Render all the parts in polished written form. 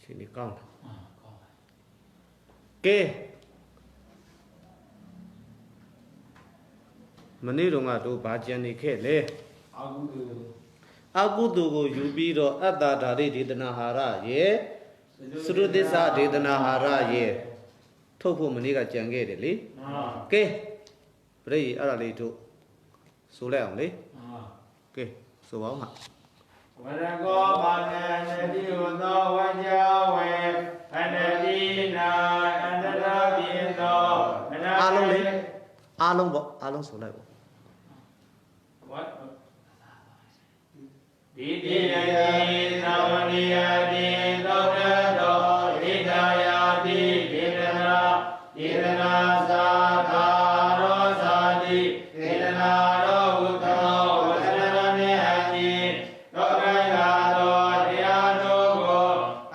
Sini kau. Oke. Mani runga tu bagian ni kele. Aku tu go yubiro ada dari di tanahara ye. Suruh desa di tanahara ye. Topu mani ka jangge deli. Oke. Beri ada li tu. Sulai ang li. Oke. Subang mak. Wadago bana di uno wajawe anadina anadabino. Along li. Along bo. Along sulai bo. What? Didiyadi namaniyadi dodado hidayati didana sadharo sadi didana rohutano vasanane haji dodayado diyadogo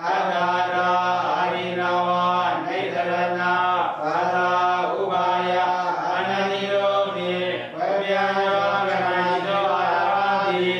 adara harinawa naidarana pada ubaya ananironi vabhyaya ganaido aradi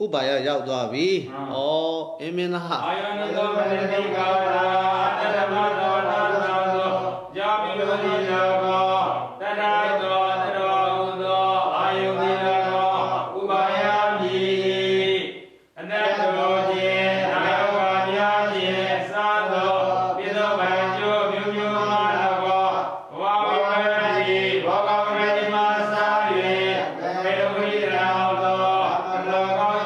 Ubayaရောက်သွားပြီ။ဩအင်းမင်းသား။အာယနသောမနတိကာရာတတမသောသာသောယာမိယောတိနာကောတတသောတရောဟုသောအာယုတိနာကောဥပါယမိအနတ္တောတိအာယောဂာမြာတိသာသောပိသောဗံကျိုးမြို့မြို့မာနကောဘဝဝိဝရတိဘောဂဝရတိမာသာ၍ဘေဒဝိရာသောလောကော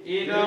Ido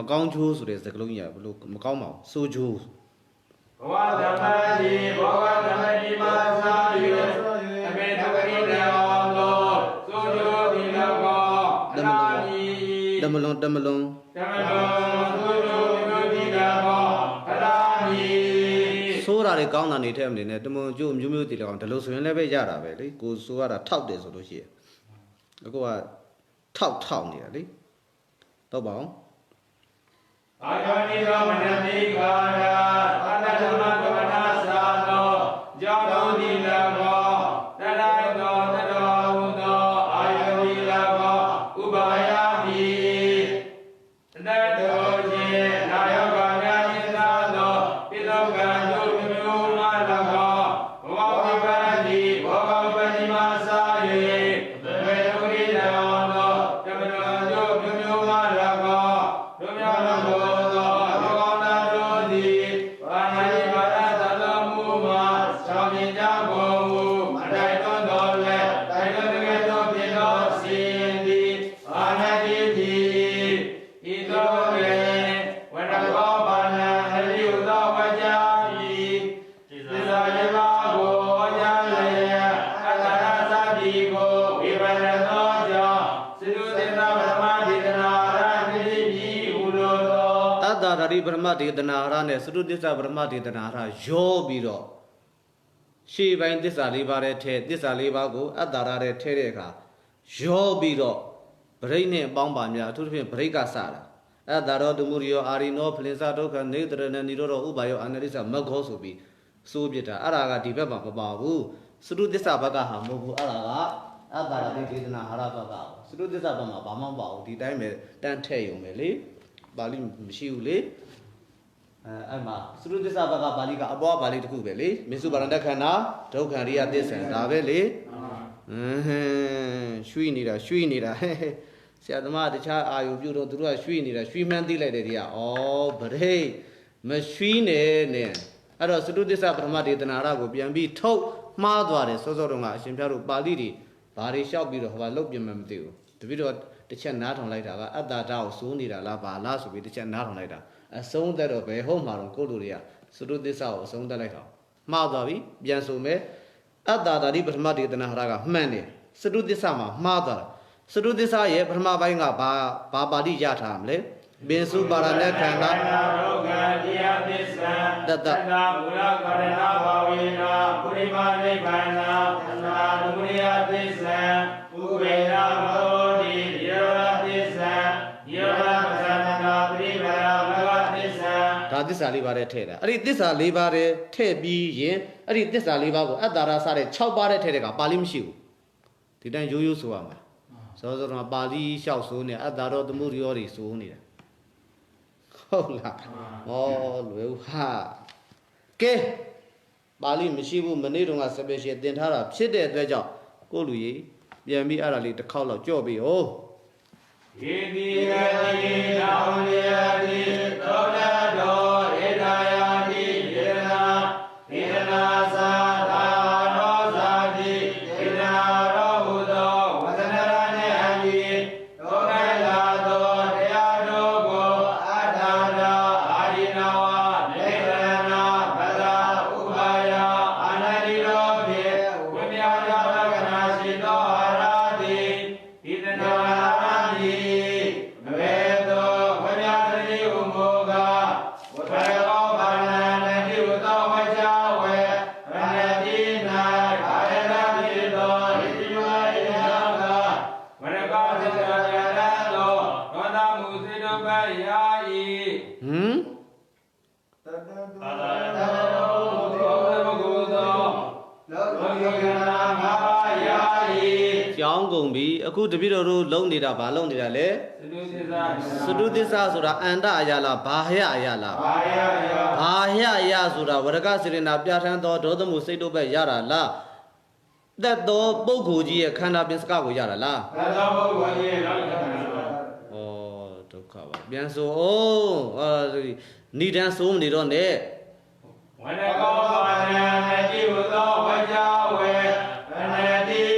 Macau Jews, the Colonia, Macau, so Jews. What the Madi, what the Madi Masa, you made the Lord, so you the Lord, Damalon. Sora the Ghana native in the Mojo, Jumuti, the Lucian Leve Yara Valley, goes to a top days of here. Go a top town nearly. Tobao. I don't need a John Lava, that I know that I don't lava, Ubayami, that Oji, Nayaga, Nizado, Piloga, Malaga, Wabadi, Wabadi Masai, the Vedurina, the Vedurina, Malaga, Lumia. Brahma de Nara, Sudisa Brahma de Nara, Jo Biro. She by this Alibare, this Alibago, Adara Tereka, Jo Biro, Braine Bombamia, to him Brega Sara. Adaro de Murio, Arino, Plinsato, and Nathan and Nidoro Ubayo, and Elisa Magosubi, Subita, Araga, Dibaba Babu, Sudisa Bagaha, Mubu Araga, Adara de Nahara, Sudisa Bama, Bama, the time, then tell you, Meli, Balim Shiuli. Through this Abaga Balika, Abo Bali to Kubeli, Misu Barandakana, Tokaria this and Daveli. Shuinida, Siadama, the child, I you don't do a Shuinida, Shuiman delayed. Oh, but hey, machine, I was to do this Abramati than Arago, be told Madware, Sozoroma, Shimparu Balidi, Bari shall be the Lobium Matthew. The video, the chan not on later, at that house soon need a lava, last will be the chan not on later. A song that of a home on Koduria, so do this hour, song the later. Madavi, Biansume, at that Ribas Madi than Haraga, many, so do this summer, mother, so do this eye, Brahma buying up Babadi Yatamle, Bensu Baranekana, that this Alibare Teda. I read this Alibare Tebi Yen. I read this Alibago Adara Sare Chowbare Tedega, Balim Shiu. Didn't you use one? So the Bali shall soon Adaro the Muriori soon. Hola. Oh, ha. Ke Bali Mishibu Manidum as a bishop didn't have a shit the job. Go to ye. Yami Arali the call of Joby. Oh. Aku the video long did a balloon did a lay. Sudu this Asura and Ayala, Bahia Ayala. Bahia Yasura, Varagas in Abjatan, do the Musedo by Yara la. That door Boguji can have been scout with Yara la. Oh, to cover. Bien so, oh, need and so need on there. When I go, I will go, when I did.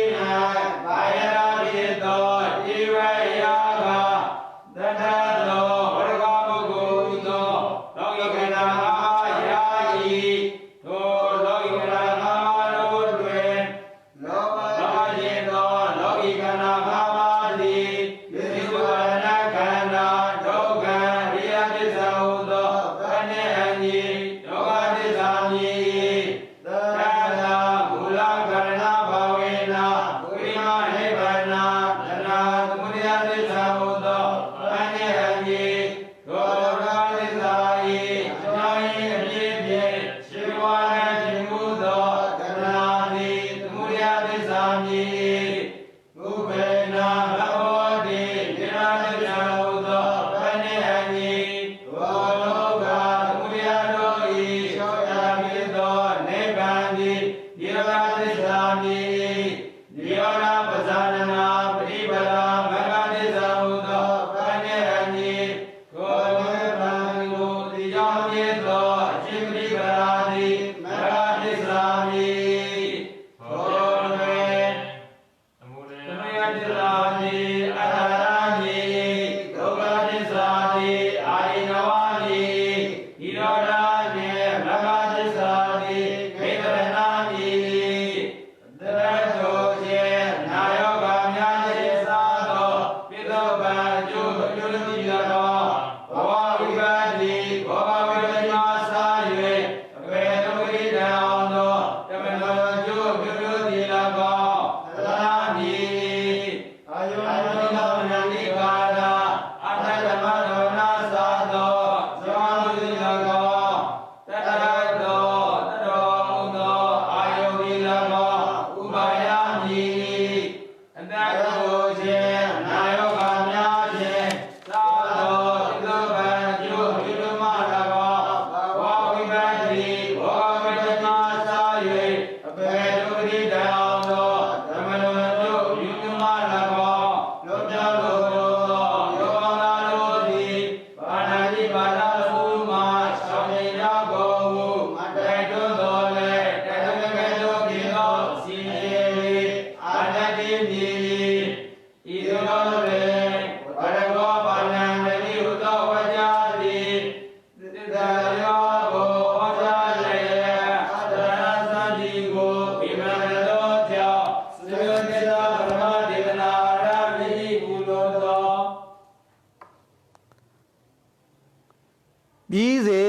ပြီးစေ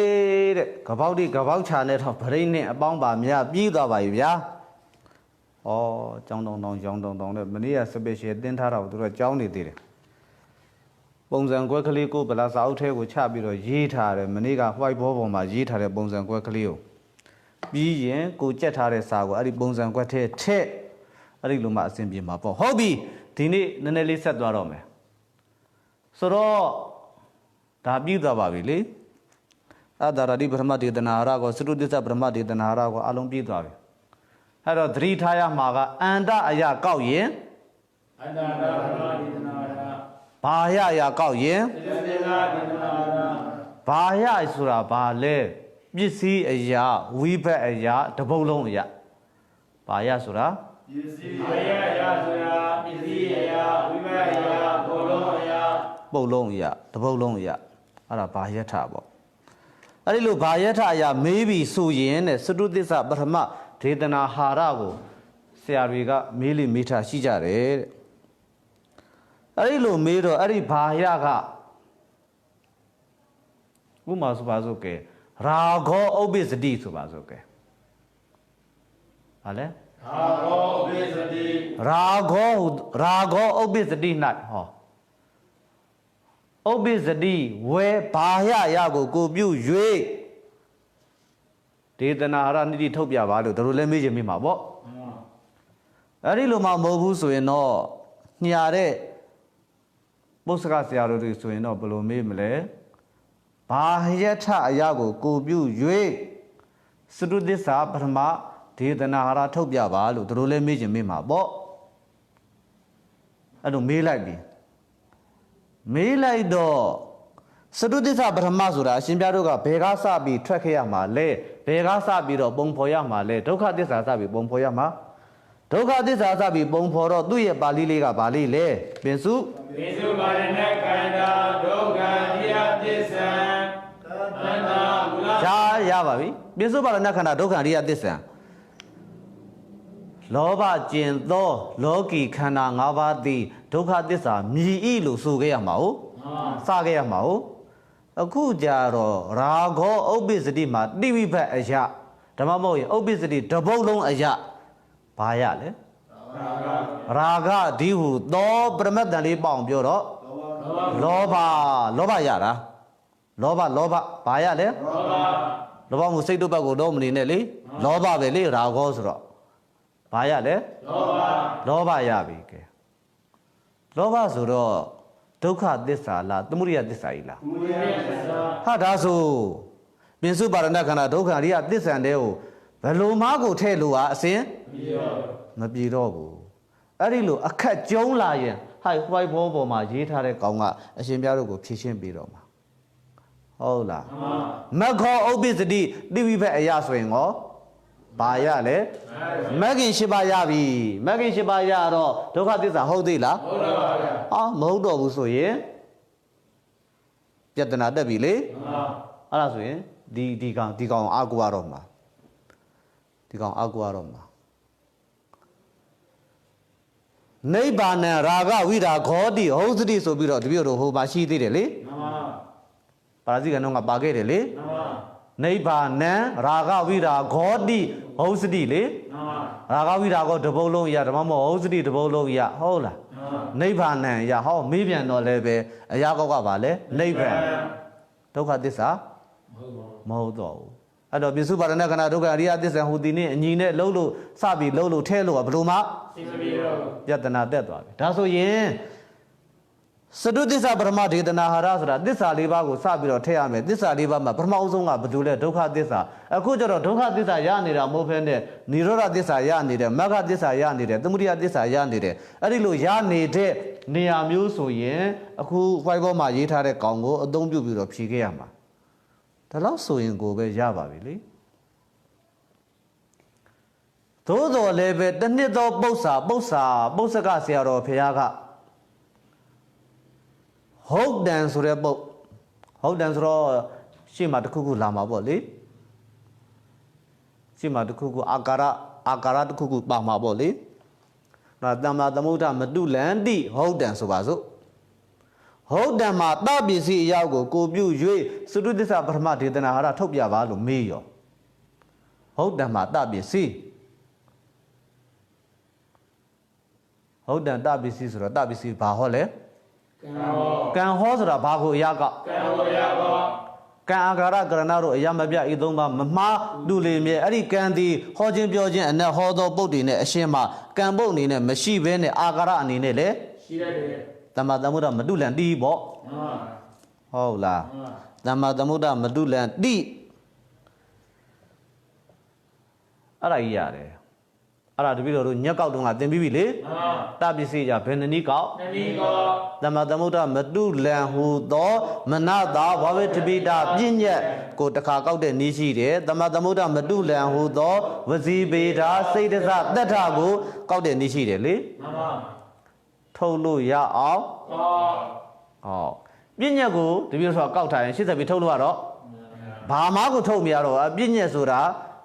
တဲ့ကပောက်တိကပောက်ချာနဲ့တော့ဗရိတ်နဲ့အပေါင်းပါများပြီးသွားပါပြီဗျာဩကျောင်းတောင်တဲ့မနေ့က special တင်းထားတာကိုသူတို့ကျောင်းနေသေးတယ်ပုံစံကွက်ကလေးကိုဗလာစာအုပ်ထဲကိုချပြီးတော့ရေးထားတယ်မနေ့က white board ပေါ်မှာရေးထားတဲ့ပုံစံကွက်ကလေးကိုပြီးရင်ကိုကြက်ထားတဲ့စာကိုအဲ့ဒီပုံစံကွက်ထဲထည့်အဲ့ဒီလိုမှအဆင်ပြေမှာပေါ့ဟုတ်ပြီဒီနေ့နည်းနည်းလေးဆက်သွားတော့မယ်ဆိုတော့ဒါပြီးသွားပါပြီလေအဒါရတိပထမဒေသနာရကိုစတုတ္တပထမဒေသနာရကိုအလုံးပြီးသွားပြီအဲ့တော့သတိထားရမှာကအန္တအရာကောက်ရင်အန္တပထမဒေသနာရဘာယအရာကောက်ရင်စေတနာဒေသနာရဘာယဆိုတာဘာလဲပစ္စည်းအရာဝိဘတ်အရာတပုတ်လုံးအရာဘာယဆိုတာပစ္စည်းအရာဆိုတာပစ္စည်းအရာဝိဘတ်အရာပုတ်လုံးအရာပုတ်လုံးအရာတပုတ်လုံးအရာအဲ့ဒါဘာယထပေါ့အဲ့ဒီလိုဘာယထအရာမေးပြီးဆိုရင်တဲ့စတုတ္တပထမဒေသနာဟာရကိုဆရာတွေကမေးလိမေးထားရှိကြတယ်တဲ့အဲ့ဒီလိုမေးတော့အဲ့ဒီဘာယကဥမာဆိုပါစို့ကဲရာဂောဥပ္ပစ္စတိဆိုပါစို့ကဲဟာလဲရာဂောဥပ္ပစ္စတိရာဂောဥပ္ပစ္စတိ၌ဟောဥပ္ပစ္စတိဝေဘာယယကိုပြု၍ဒေသနာရနိတိထုတ်ပြပါလို့တို့လည်းမေးချင်မိမှာပေါ့အဲ့ဒီလိုမှမဟုတ်ဘူးဆိုရင်တော့ညာတဲ့ပုစကဆရာတို့တွေဆိုရင်တော့ဘယ်လိုမေးမလဲဘာယထအရာကိုပြု၍စတုတ္တပထမဒေသနာရထုတ်ပြပါလို့တို့လည်းမေးချင်မိမှာပေါ့အဲ့လိုမေးလိုက်ပြီမေးလိုက်တော့စတုတ္တပထမဆိုတာအရှင်ပြတို့ကဘယ်ကစပြီးထွက်ခဲ့ရမှာလဲဘယ်ကစပြီးတော့ပုံဖော်ရမှာလဲဒုက္ခသစ္စာစပြီးပုံဖော်ရမှာဒုက္ခသစ္စာစပြီးပုံဖော်တော့သူ့ရဲ့ပါဠိလေးကဘာလေးလဲပင်စုပါရဏခန္ဓာဒုက္ခတိယသစ္စာသတ္တမူလရပါပြီပင်စုပါရဏခန္ဓာဒုက္ခတိယသစ္စာလောဘကျင်သောလောကီခန္ဓာ၅ပါးသည်ဒုက္ခသစ္စာမြည်ဤလို့ဆိုခဲ့ရမှာဟုတ်စခဲ့ရမှာဟုတ်အခုကြတော့ရာဂောဥပ္ပစ္စတိမှာတိဝိဘတ်အရာဓမ္မမဟုတ်ရင်ဥပ္ပစ္စတိတပုတ်လုံးအရာဘာရလဲရာဂဒီဟုသောပရမတ္တန်လေးပေါအောင်ပြောတော့လောဘရတာလောဘဘာရလဲလောဘမှုစိတ်တို့ဘက်ကိုတော့မနေနဲ့လေလောဘပဲလေရာဂောဆိုတော့ဘာရလဲလောဘရပြီကဲလောဘဆိုတော့ဒုက္ခသစ္စာလားသမုဒိယသစ္စာကြီးလားသမုဒိယသစ္စာဟာဒါဆိုပင်စုပါရဏခန္ဓာဒုက္ခရိယသစ္စာတဲ့ကိုဘယ်လိုမှကိုထဲ့လို့အစဉ်မပြေတော့ဘူးအဲ့ဒီလိုအခက်ကျုံးလာရင်ဟိုက်ဝိုက်ဘောပေါ်မှာရေးထားတဲ့ကောင်ကအရှင်ပြတို့ကိုဖြည့်ရှင်းပြီးတော့မှာဟုတ်လားမခောဥပ္ပစ္စတိတိဝိဘတ်အရာဆိုရင်ရောဘာရလဲမဂ္ဂင်၈ပါးရပြီမဂ္ဂင်၈ပါးရတော့ဒုက္ခသစ္စာဟုတ်သေးလားဟုတ်ပါပါဗျာမဟုတ်တော့ဘူးဆိုရင်ပြဿနာတက်ပြီလေအဲ့ဒါဆိုရင်ဒီကောင်အာကိုရတော့မှာ ဒီကောင်အကူရတော့မှာနိဗ္ဗာန်ရာဂဝိရာဂောတိဟုတ်စတိဆိုပြီးတော့တပည့်တော်ဟိုမှာရှိသေးတယ်လေပါဠိကတော့ငါပါခဲ့တယ်လေနိဗ္ဗာန်ရာဂဝိရာဂောတိဟုတ်စတိလေရာဂဝိရာဂောတပုတ်လုံးရဓမ္မမဟုတ်စတိတပုတ်လုံးရဟုတ်လားနိဗ္ဗာန်ရဟောမေးပြန်တော့လည်းပဲအရာကောက်ကပါလေနိဗ္ဗာန်ဒုက္ခသစ္စာမဟုတ်တော့ဘူးအဲ့တော့ပိစုပါဒနာခဏဒုက္ခအရိယသစ္စာဟူသည်နဲ့အညီနဲ့လှုပ်လို့စပြီးလှုပ်လို့ထဲလို့ကဘယ်လိုမှယတနာတက်သွားပြီဒါဆိုရင်စတုသစ္စာပရမဒေသနာဟာရဆိုတာသစ္စာ၄ပါးကိုစပြီးတော့ထည့်ရမယ်သစ္စာ၄ပါးမှာပထမအဆုံးကဘာလို့လဲဒုက္ခသစ္စာအခုကျတော့ဒုက္ခသစ္စာရနေတာမဟုတ်ဘဲနဲ့និရောဓသစ္စာရနေတယ်မဂ္ဂသစ္စာရနေတယ်သမုဒိယသစ္စာရနေတယ်အဲ့ဒီလိုရနေတဲ့နေရာမျိုးဆိုရင်အခုဝိုင်းဘောမှာရေးထားတဲ့ကောင်ကိုအသုံးပြုပြီးတော့ဖြေခဲ့ရမှာဒါတော့ဆိုရင်ကိုပဲရပါပြီလေသို့တော်လည်းပဲတနှစ်သောပု္ပ္ပစကဆရာတော်ဖရာကဟုတ်တန်ဆိုတဲ့ပုတ်ဟုတ်တန်ဆိုတော့ရှေ့မှာတစ်ခုခုလာမှာပေါ့လေရှေ့မှာတစ်ခုခုအာကာရတစ်ခုခုပါမှာပေါ့လေဒါတမ္မာသမုဒ္ဒမတုလန္တိဟုတ်တန်ဆိုပါစို့ဟုတ်တန်မှာတပစ္စည်းအရောက်ကိုပြု၍စတုသစ္စာပထမဒေသနာဟာရထုတ်ပြပါလို့မေးရောဟုတ်တန်မှာတပစ္စည်းဟုတ်တန်တပစ္စည်းဆိုတော့တပစ္စည်းဘာဟောလဲကံဟောဆိုတာဘာကိုအရာကကံအာကာရကရဏတို့အရာမပြဤသုံးပါမမှားတူလေမြဲအဲ့ဒီကံဒီဟောခြင်းပြောခြင်းအနက်ဟောသောပုဒ်တွေနဲ့အရှင်းမှာကံပုဒ်အနေနဲ့မရှိဘဲနဲ့အာကာရအနေနဲ့လည်းရှိရတယ်သမ္မာသမုဒ္ဒမတုလန်တိပေါ့ဟုတ်လားသမ္မာသမုဒ္ဒမတုလန်တိအဲ့ဒါကြီးရတယ်အဲ့ဒါတပည့်တော်တို့ညက်ကောက်တုန်းကသင်ပြီးပြီလေတပစ္စည်းကြဘယ်နှနည်းကောက်သမ္မာသမုဒ္ဒမတုလန်ဟူသောမနတာဘာဝေတပိတာပြည့်ညက်ကိုတစ်ခါကောက်တဲ့နည်းရှိတယ်သမ္မာသမုဒ္ဒမတုလန်ဟူသောဝစီပေတာစိတ်တစတတ္ထကိုကောက်တဲ့နည်းရှိတယ်လေထုတ်လို့ရအောင်ဟောပြည့်ညက်ကိုတပည့်တော်ကောက်ထားရင်ရှင်းဆက်ပြီးထုတ်လို့ရတော့ဘာမှကိုထုတ်မရတော့ပြည့်ညက်ဆိုတာ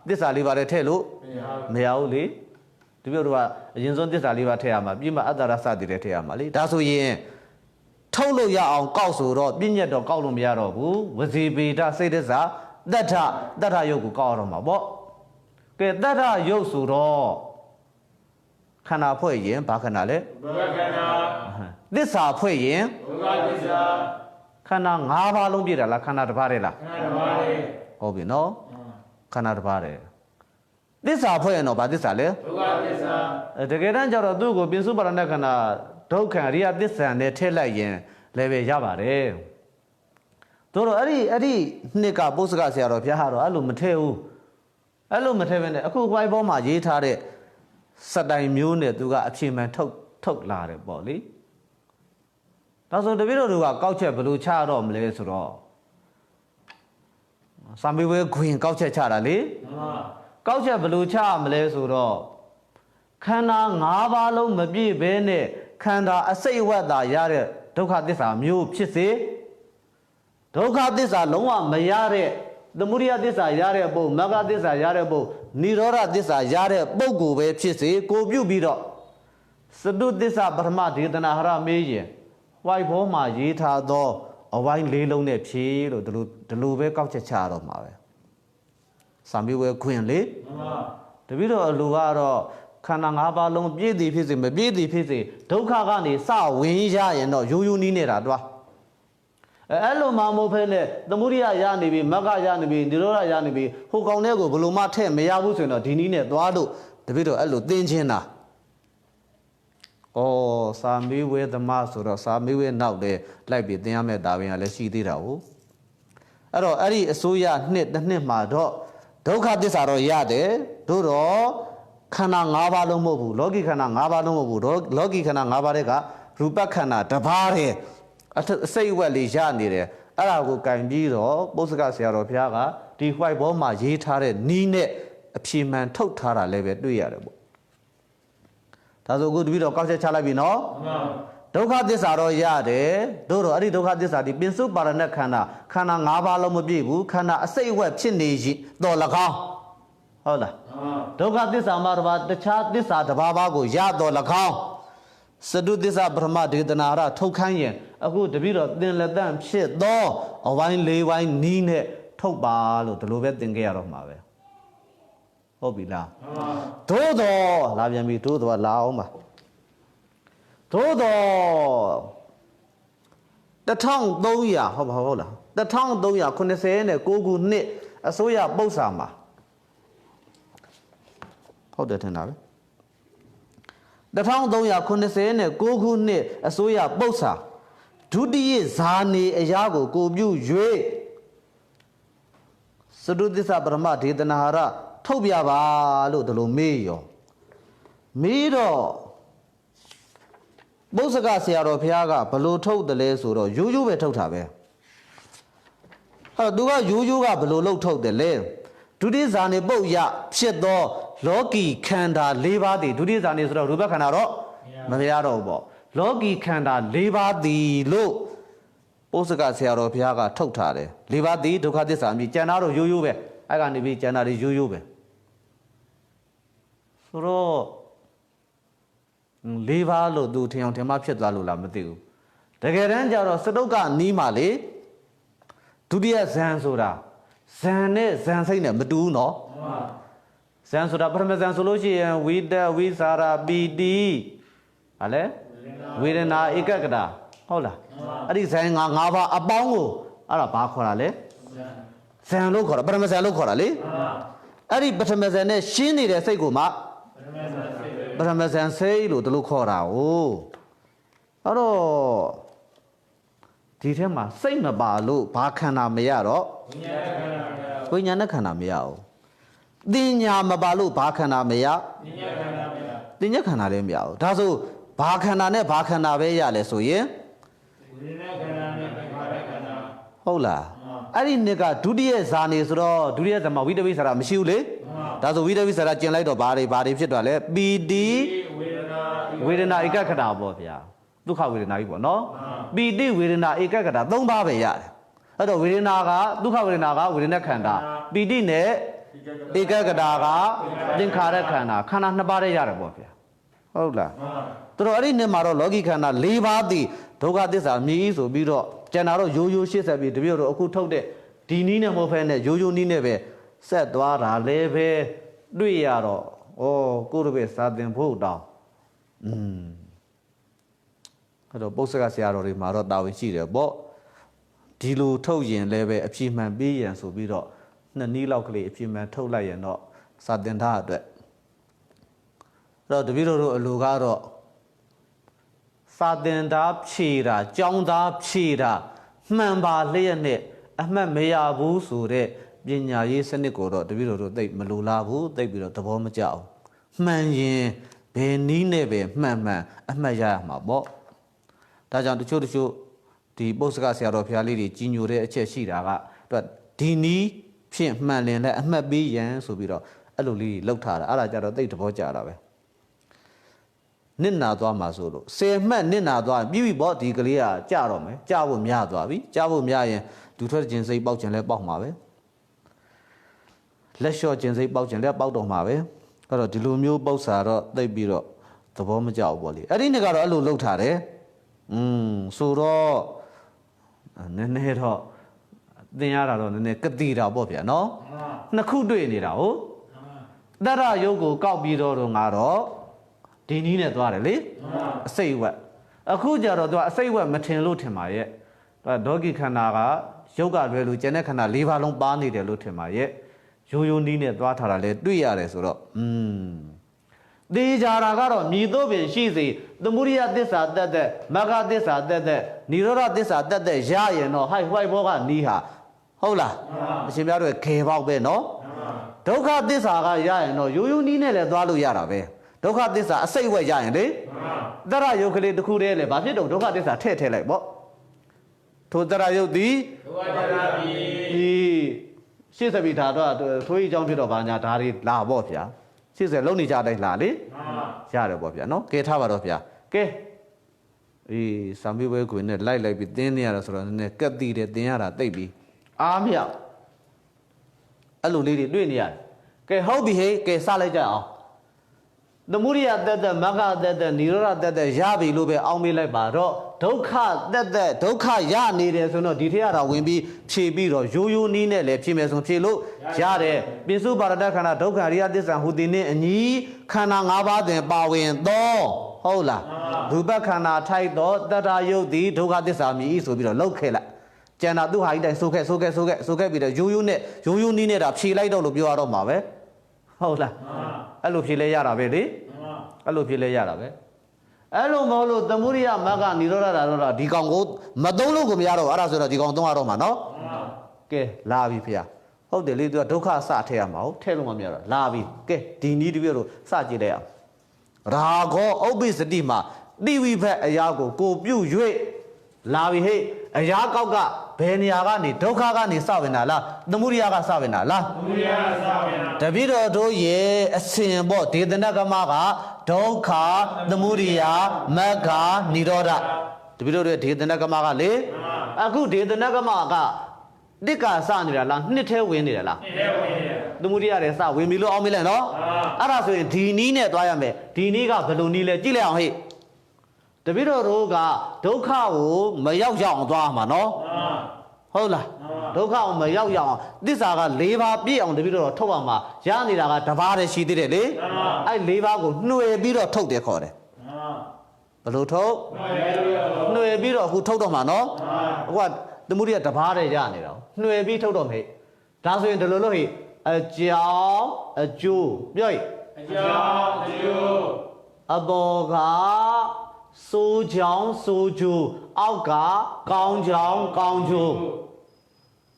သစ္စာလေးပါးနဲ့ထည့်လို့မရဘူးလေတပည့်တို့ကအရင်ဆုံးသစ္စာလေးပါးထည့်ရမှာပြီးမှအတ္တရစသည်တွေထည့်ရမှာလေဒါဆိုရင်ထုတ်လို့ရအောင်ကောက်ဆိုတော့ပြည့်ညက်တော့ကောက်လို့မရတော့ဘူးဝစီပေတာစိတ်တစ္စာတတ္ထယုတ်ကိုကောက်ရတော့မှာပေါ့ကဲတတ္ထယုတ်ဆိုတော့ခန္ဓာဖွဲ့ရင်ဘာခန္ဓာလဲဘဝခန္ဓာသစ္စာဖွဲ့ရင်ဘဝသစ္စာခန္ဓာ၅ပါးလုံးပြည့်တာလားခန္ဓာတစ်ပါးတည်းလားခန္ဓာတစ်ပါးတည်းဟုတ်ပြီနော်ခန္ဓာတစ်ပါးတည်းသစ္စာဖွဲ့ရင်တော့ဘာသစ္စာလဲဒုက္ခသစ္စာတကယ်တမ်းကျတော့သူ့ကိုပိစုပါဒနာခန္ဓာဒုက္ခအရိယသစ္စာနဲ့ထည့်လိုက်ရင်လည်းပဲရပါတယ်တို့တော့အဲ့ဒီနှစ်ကပုစကဆရာတော်ဘုရားကတော့အဲ့လိုမထည့်ဘူးအဲ့လိုမထည့်ဘဲနဲ့အခုခွိုင်းပေါ်မှာရေးထားတဲ့စတိုင်မျိုးနဲ့သူကအဖြေမှန်ထုတ်လာတယ်ပေါ့လေဒါဆိုတပည့်တော်တို့ကကောက်ချက်ဘယ်လိုချတော့မလဲဆိုတော့စာမေးပွဲခွင်ကောက်ချက်ချတာလေကောက်ချက်ဘယ်လိုချမလဲဆိုတော့ခန္ဓာ၅ပါးလုံးမပြည့်ဘဲနဲ့ခန္ဓာအစိတ်အဝတ်သာရတဲ့ဒုက္ခသစ္စာမျိုးဖြစ်စေဒုက္ခသစ္စာလုံးဝမရတဲ့သမုဒိယသစ္စာရတဲ့ပုံမဂ္ဂသစ္စာရတဲ့ပုံនិရောဓသစ္စာရတဲ့ပုံကိုပဲဖြစ်စေကိုပြုတ်ပြီးတော့စတုသစ္စာပထမဒေသနာဟရမေးရင်ဝိုက်ဘောမှာရေးထားသောအဝိုင်းလေးလုံးနဲ့ဖြေလို့ဒီလိုပဲကောက်ချက်ချရတော့မှာပဲစာမေးပွဲခွင်လေတပည့်တော်အလိုကတော့ခန္ဓာ၅ပါးလုံးပြည့်သည်ဖြစ်စေမပြည့်သည်ဖြစ်စေဒုက္ခကနေစဝင်ရရင်တော့ရိုးရိုးနီးနေတာတွားအဲ့လိုမှမဟုတ်ဖ ೇನೆ သမုဒိယရနေပြီမဂ္ဂရနေပြီនិရောဓရနေပြီဟိုကောင်တဲ့ကိုဘလို့မှထည့်မရဘူးဆိုရင်တော့ဒီနည်းနဲ့သွားလို့တပည့်တော်အဲ့လိုသင်ချင်းတာဩစာမေးဝဲသမားဆိုတော့စာမေးဝဲနောက်လေလိုက်ပြီးသင်ရမယ့်တာဝန်ကလည်းရှိသေးတာဟုတ်အဲ့တော့အဲ့ဒီအစိုးရတစ်နှစ်မှာတော့ဒုက္ခသစ္စာတော့ရတယ်တို့တော့ခန္ဓာ၅ပါးလုံးမဟုတ်ဘူးလောကီခန္ဓာ၅ပါးလုံးမဟုတ်ဘူးလောကီခန္ဓာ၅ပါးတဲ့ကရူပခန္ဓာတစ်ပါးတဲ့အစိတ်အဝက်လေးရနေတယ်အဲ့ဒါကိုကင်ပြီးတော့ပုစကဆရာတော်ဘုရားကဒီ white board မှာရေးထားတဲ့နီးနဲ့အဖြေမှန်ထုတ်ထားတာလည်းပဲတွေ့ရတယ်ပေါ့ဒါဆိုအခုတပည့်တော်ကောက်ချက်ချလိုက်ပြီနော်ဒုက္ခသစ္စာတော့ရတယ်တို့တော့အဲ့ဒီဒုက္ခသစ္စာဒီပိစုပါရဏခန္ဓာ၅ပါးလုံးမပြည့်ဘူးခန္ဓာအစိတ်အဝက်ဖြစ်နေတော်၎င်းဟ ဟုတ်လားဒုက္ခသစ္စာမှာတော့တခြားသစ္စာတစ်ပါးပါးကိုရတော့၎င်းစတုသစ္စာပထမဒေသနာရထုတ်ခိုင်းရင်အခုတပည့်တော်သင်လက်တန့်ဖြစ်သောအဝိုင်း၄ဝိုင်းနီးနဲ့ထုတ်ပါလို့ဒီလိုပဲသင်ခဲ့ရတော့မှာပဲဟုတ်ပြီလားသို့တော်လာပြန်ပြီသို့တော်လာအောင်ပါသို့တော်1300ဟုတ်လား1389ခုနှစ်အစိုးရပု္ပ္ပာမှာဟုတ်တယ်ထင်တာပဲ1389ခုနှစ်အစိုးရပု္ပ္ပာဒုတိယဇာနေအရာကိုပြု၍စတုသစ္စာပရမဒေသနာရထုတ်ပြပါလို့ဒီလိုမေးရောမေးတော့ဘုဇကဆရာတော်ဘုရားကဘလို့ထုတ်တယ်လဲဆိုတော့ရိုးရိုးပဲထုတ်တာပဲသူကရိုးရိုးကဘလို့လှုပ်ထုတ်တယ်လဲဒုတိယဇာနေပုတ်ရဖြစ်သောလောကီခန္ဓာ၄ပါးတည်ဒုတိယဇာနေဆိုတော့ရူပခန္ဓာတော့မရတော့ဘူးပေါ့လောကီခန္ဓာ၄ပါးတည်လို့ဘုဇကဆရာတော်ဘုရားကထုတ်ထားတယ်၄ပါးတည်ဒုက္ခသစ္စာအမြင်ကျန်တာတော့ရိုးရိုးပဲအဲ့ကနေပြီးကျန်တာတွေရိုးရိုးပဲဆိုတော့၄ပါးလို့သူထင်အောင်ထင်မှဖြစ်သွားလို့လားမသိဘူးတကယ်တမ်းကျတော့စတုကနီးမှလေဒုတိယဇန်ဆိုတာဇန်နဲ့ဇန်စိတ်နဲ့မတူဘူးနော်ဇန်ဆိုတာပထမဇန်ဆိုလို့ရှိရင်ဝိတဝိစာရာပီတိဟာလေဝေဒနာဧကဂတဟုတ်လားအဲ့ဒီဇန်၅ပါးအပေါင်းကိုအဲ့ဒါဘာခေါ်တာလဲဇန်လို့ခေါ်တာပထမဇန်လို့ခေါ်တာလေအဲ့ဒီပထမဇန်နဲ့ရှင်းနေတဲ့စိတ်ကိုမှပထမဇန်စိတ်လို့တို့လို့ခေါ်တာ哦အဲ့တော့ဒီထဲမှာစိတ်မပါလို့ဘာခန္ဓာမရတော့ဝိညာဏခန္ဓာမရဘူးတင်ညာမပါလို့ဘာခန္ဓာမရတင်ညာခန္ဓာလည်းမရဘူးဒါဆိုဘာခန္ဓာနဲ့ဘာခန္ဓာပဲရလဲဆိုရင်ဟုတ်လားအဲ့ဒီနှစ်ကဒုတိယဇာနေဆိုတော့ဒုတိယဇာမှာဝိတဝိစာရမရှိဘူးလေဒါဆိုဝိတဝိစာရကျင်လိုက်တော့ဘာတွေဖြစ်သွားလဲပီတိဝေဒနာဧကခဏပေါ့ဗျာဒုက္ခဝေဒနာကြီးပေါ့နော်ပီတိဝေဒနာဧကခဏ၃ပါးပဲရတယ်အဲ့တော့ဝေဒနာကဒုက္ခဝေဒနာကဝေဒနာခန္ဓာပီတိနဲ့ဧကခဏကသင်္ခါရခန္ဓာခန္ဓာ၂ပါးတည်းရတယ်ပေါ့ဗျာဟုတ်လားသူတို့အဲ့ဒီနှစ်မှာတော့လောကီခန္ဓာ၄ပါးတည်ဒုက္ခသစ္စာမြည်ဆိုပြီးတော့ကျန်တာတော့ရိုးရိုးရှင်းဆက်ပြီးတပြည့်တော့အခုထုတ်တဲ့ဒီနီးနဲ့မဟုတ်ဖဲနဲ့ရိုးရိုးနီးနဲ့ပဲဆက်သွားတာလည်းပဲတွေ့ရတော့ဩကိုယ့်တပည့်စာသင်ဖို့တောင်းအဲ့တော့ပု္ပ္ပကဆရာတော်တွေမှာတော့တာဝန်ရှိတယ်ပေါ့ဒီလိုထုတ်ရင်လည်းပဲအပြည့်မှန်ပြီးရန်ဆိုပြီးတော့နှစ်နည်းလောက်ကလေးအပြည့်မှန်ထုတ်လိုက်ရင်တော့စာသင်ထားအတွက်အဲ့တော့တပည့်တော်တို့အလိုကတော့စာသင်သားဖြေတာကျောင်းသားဖြေတာမှန်ပါလျက်နဲ့အမှတ်မရဘူးဆိုတဲ့ပညာရေးစနစ်ကိုတော့တပည့်တော်တို့သိမလိုလားဘူးသိပြီးတော့သဘောမကျအောင်မှန်ရင်ဘယ်နည်းနဲ့ပဲမှန်အမှတ်ရရမှာပေါ့ဒါကြောင့်တချို့ဒီပု္ပ္ပကဆရာတော်ဘုရားလေးတွေကြီးညိုတဲ့အချက်ရှိတာကဒီနည်းဖြင့်မှန်လင်လဲအမှတ်ပေးရန်ဆိုပြီးတော့အဲ့လိုလေးလောက်ထားတာအဲ့ဒါကြတော့သိသဘောကျတာပဲနစ်နာသွားမှာဆိုလို့10မှတ်နစ်နာသွားပြီပေါ့ဒီကလေးကကြတော့မယ်ကြဖို့များသွားပြီကြဖို့များရင်ဒူထွက်ခြင်းစိတ်ပေါက်ခြင်းလဲပေါက်မှာပဲလက်လျှော့ခြင်းစိတ်ပေါက်ခြင်းလဲပေါက်တော့မှာပဲအဲ့တော့ဒီလိုမျိုးပု္ပ္ပာတော့သိပြီးတော့သဘောမကျဘူးပေါ့လေအဲ့ဒီနှစ်ကတော့အဲ့လိုလှုပ်ထားတယ်ဆိုတော့နည်းနည်းတော့သင်ရတာတော့နည်းနည်းကတိတာပေါ့ဗျာနော်နှစ်ခုတွေ့နေတာဟုတ်တရယုတ်ကိုကောက်ပြီးတော့ငါတော့ဒီနည်းနဲ့သွားတယ်လေအစိတ်ဝက်အခုကြတော့သူကအစိတ်ဝက်မထင်လို့ထင်ပါရဲ့ဒေါကိခန္ဓာကရုပ်ကလွယ်လို့ကျန်တဲ့ခန္ဓာ၄ပါးလုံးပါနေတယ်လို့ထင်ပါရဲ့ရိုးရိုးနည်းနဲ့သွားထားတာလေတွေ့ရတယ်ဆိုတော့သေချာတာကတော့မြည်တော့ပင်ရှိစေသမုဒိယသစ္စာတက်တဲ့မဂ္ဂသစ္စာတက်တဲ့និရောဓသစ္စာတက်တဲ့ရရင်တော့ဟိုက်ဝိုက်ဘောကနီးဟာဟုတ်လားအရှင်ပြတို့ခေပေါက်ပဲနော်ဒုက္ခသစ္စာကရရင်တော့ရိုးရိုးနည်းနဲ့လည်းသွားလို့ရတာပဲဒုက္ခသစ္စာအစိတ်ဝက်ရရင်လေတရယုတ်ကလေးတစ်ခုတည်းလေဘာဖြစ်တော့ဒုက္ခသစ္စာထည့်လိုက်ပေါ့ထိုတရယုတ်သည်ဒုက္ခသစ္စာပြီရှေ့စပိဒါတော့ထိုးကြီးအကြောင်းဖြစ်တော့ဘာညာဒါတွေလာပေါ့ဗျာရှေ့စလုံးနေကြတိုင်းလာလေရတယ်ပေါ့ဗျာနော်ကဲထားပါတော့ဗျာကဲစာမေးပွဲကိုနဲ့လိုက်ပြီးတင်းနေရတာဆိုတော့နည်းနည်းကက်တိတယ်တင်းရတာတိတ်ပြီးအားမြောက်အဲ့လိုလေးတွေတွေ့နေရတယ် ကဲဟုတ်ပြီဟေးကဲစလိုက်ကြအောင်သမုဒိယတက်တက်မဂ္ဂတက်တက်និရောဓတက်တက်ရပြီလို့ပဲအောင်းမေးလိုက်ပါတော့ဒုက္ခတက်တက်ဒုက္ခရနေတယ်ဆိုတော့ဒီထက်ရတာဝင်ပြီးဖြေပြီးတော့ရိုးရိုးနီးနဲ့လည်းဖြေမယ်ဆိုဖြေလို့ရတယ်ပိစုပါရဒခန္ဓာဒုက္ခရိယသစ္စာဟူသည်နှင့်အညီခန္ဓာ၅ပါးတွင်ပါဝင်သောဟုတ်လားရူပခန္ဓာထိုက်သောတတ္တယုတ်သည်ဒုက္ခသစ္စာမြည်ဆိုပြီးတော့လောက်ခဲ့လိုက်ကျန်တာသူ့ဟာကြီးတိုင်းဆိုခဲ့ပြီးတော့ရိုးရိုးနီးနဲ့ဒါဖြေလိုက်တော့လို့ပြောရတော့မှာပဲဟုတ်လားအဲ့လိုဖြေလဲရတာပဲလေအဲ့လိုဖြေလဲရတာပဲအဲ့လိုမဟုတ်လို့သမုဒိယမဂ္ဂនិရောဓတာတော့ဒီကောင်ကိုမသုံးလို့ကိုမရတော့အဲ့ဒါဆိုတော့ဒီကောင်သုံးရတော့မှာနော်ကဲလာပြီဖေ။ဟုတ်တယ်လေသူကဒုက္ခစထည့်ရမှာဟုတ်ထည့်လို့မရတော့လာပြီကဲဒီနည်းတပြည့်လို့စကြည့်လိုက်အောင်ရာဂောဥပ္ပိစတိမှာတိဝိဘက်အရာကိုပြု၍လာပြီဟဲ့အရာကောက်ကဘယ်နေရာကနေဒုက္ခကနေစဝင်တာလားသမုဒိယကစဝင်တာလားသမုဒိယကစဝင်တာတပိတော်တို့ရဲ့အစဉ်ပေါ့ဒေသနကမကဒုက္ခသမုဒိယမဂ္ဂនិရောဓတပိတော်တို့ရဲ့ဒေသနကမကလေအခုဒေသနကမကတိကစနေတာလားနှစ်ထဲဝင်နေတာလားနှစ်ထဲဝင်နေတယ်သမုဒိယရဲ့စဝင်ပြီလို့အောင်မလဲနော်အဲ့ဒါဆိုရင်ဒီနီးနဲ့သွားရမယ်ဒီနီးကဘယ်လိုနီးလဲကြည့်လိုက်အောင်ဟဲ့တပိတော်တို့ကဒုက္ခကိုမရောက်အောင်သွားမှာနော်ဟုတ်လားဒုက္ခကိုမရောက်အောင်သစ္စာက၄ပါးပြည့်အောင်တပိတော်ထုတ်အောင်မှာရနေတာကတစ်ပါးတည်းရှိသေးတယ်လေအဲ့၄ပါးကိုနှွေပြီးတော့ထုတ်တယ်ခေါ်တယ်ဘယ်လိုထုတ်နှွေပြီးတော့အခုထုတ်တော့မှာနော်အခုကသမုဒိယတစ်ပါးတည်းရနေတာနှွေပြီးထုတ်တော့မယ်ဒါဆိုရင်ဒီလိုလို့ဟိအကြောင်းအကျိုးပြောရအကြောင်းအကျိုးအဘောကစိုးချောင်းစိုးကျိုးအောက်ကကောင်းချောင်းကောင်းကျိုး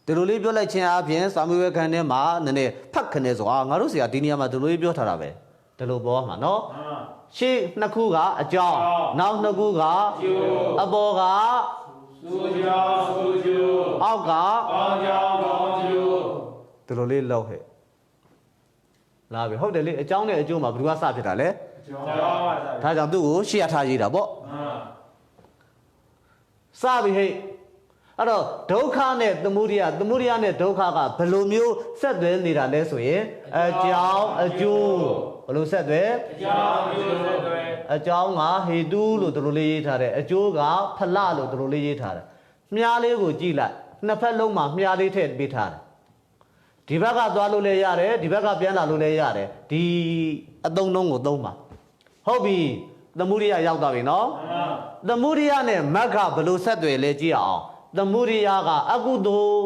ဒီလိုလေးပြောလိုက်ခြင်းအပြင်စာမေးပွဲခန်းထဲမှာနည်းနည်းဖတ်ခနဲ့ဆိုငါတို့ဆရာဒီနေရာမှာဒီလိုလေးပြောထားတာပဲဒီလိုပေါ်မှာနော်ရှေ့နှစ်ခုကအကြောင်းနောက်နှစ်ခုကအပေါ်ကစိုးချောင်းစိုးကျိုးအောက်ကကောင်းချောင်းကောင်းကျိုးဒီလိုလေးလောက်ဟဲ့လာပြီဟုတ်တယ်လေအကြောင်းနဲ့အကျိုးမှာဘယ်သူကစဖြစ်တာလဲဒါကြောင့်သူ့ကိုရှေ့ရထားရေးတာပေါ့စပြီဟဲ့အဲ့တော့ဒုက္ခနဲ့သမုဒိယနဲ့ဒုက္ခကဘယ်လိုမျိုးဆက်သွဲနေတာလဲဆိုရင်အကြောင်းအကျိုးဘယ်လိုဆက်သွဲအကြောင်းအကျိုးဆက်သွဲအကြောင်းကဟေတုလို့တို့လိုလေးရေးထားတယ်အကျိုးကဖလလို့တို့လိုလေးရေးထားတယ်မြားလေးကိုကြည့်လိုက်နှစ်ဖက်လုံးမှာမြားလေးထည့်ပေးထားတယ်ဒီဘက်ကသွားလို့လည်းရတယ်ဒီဘက်ကပြန်လာလို့လည်းရတယ်ဒီအသုံးလုံးကိုသုံးပါဟုတ်ပြီသမုဒိယရောက်သွားပြီနော်သမုဒိယနဲ့မဂ္ဂဘယ်လိုဆက်သွယ်လဲကြည့်အောင်သမုဒိယကအကုသိုလ်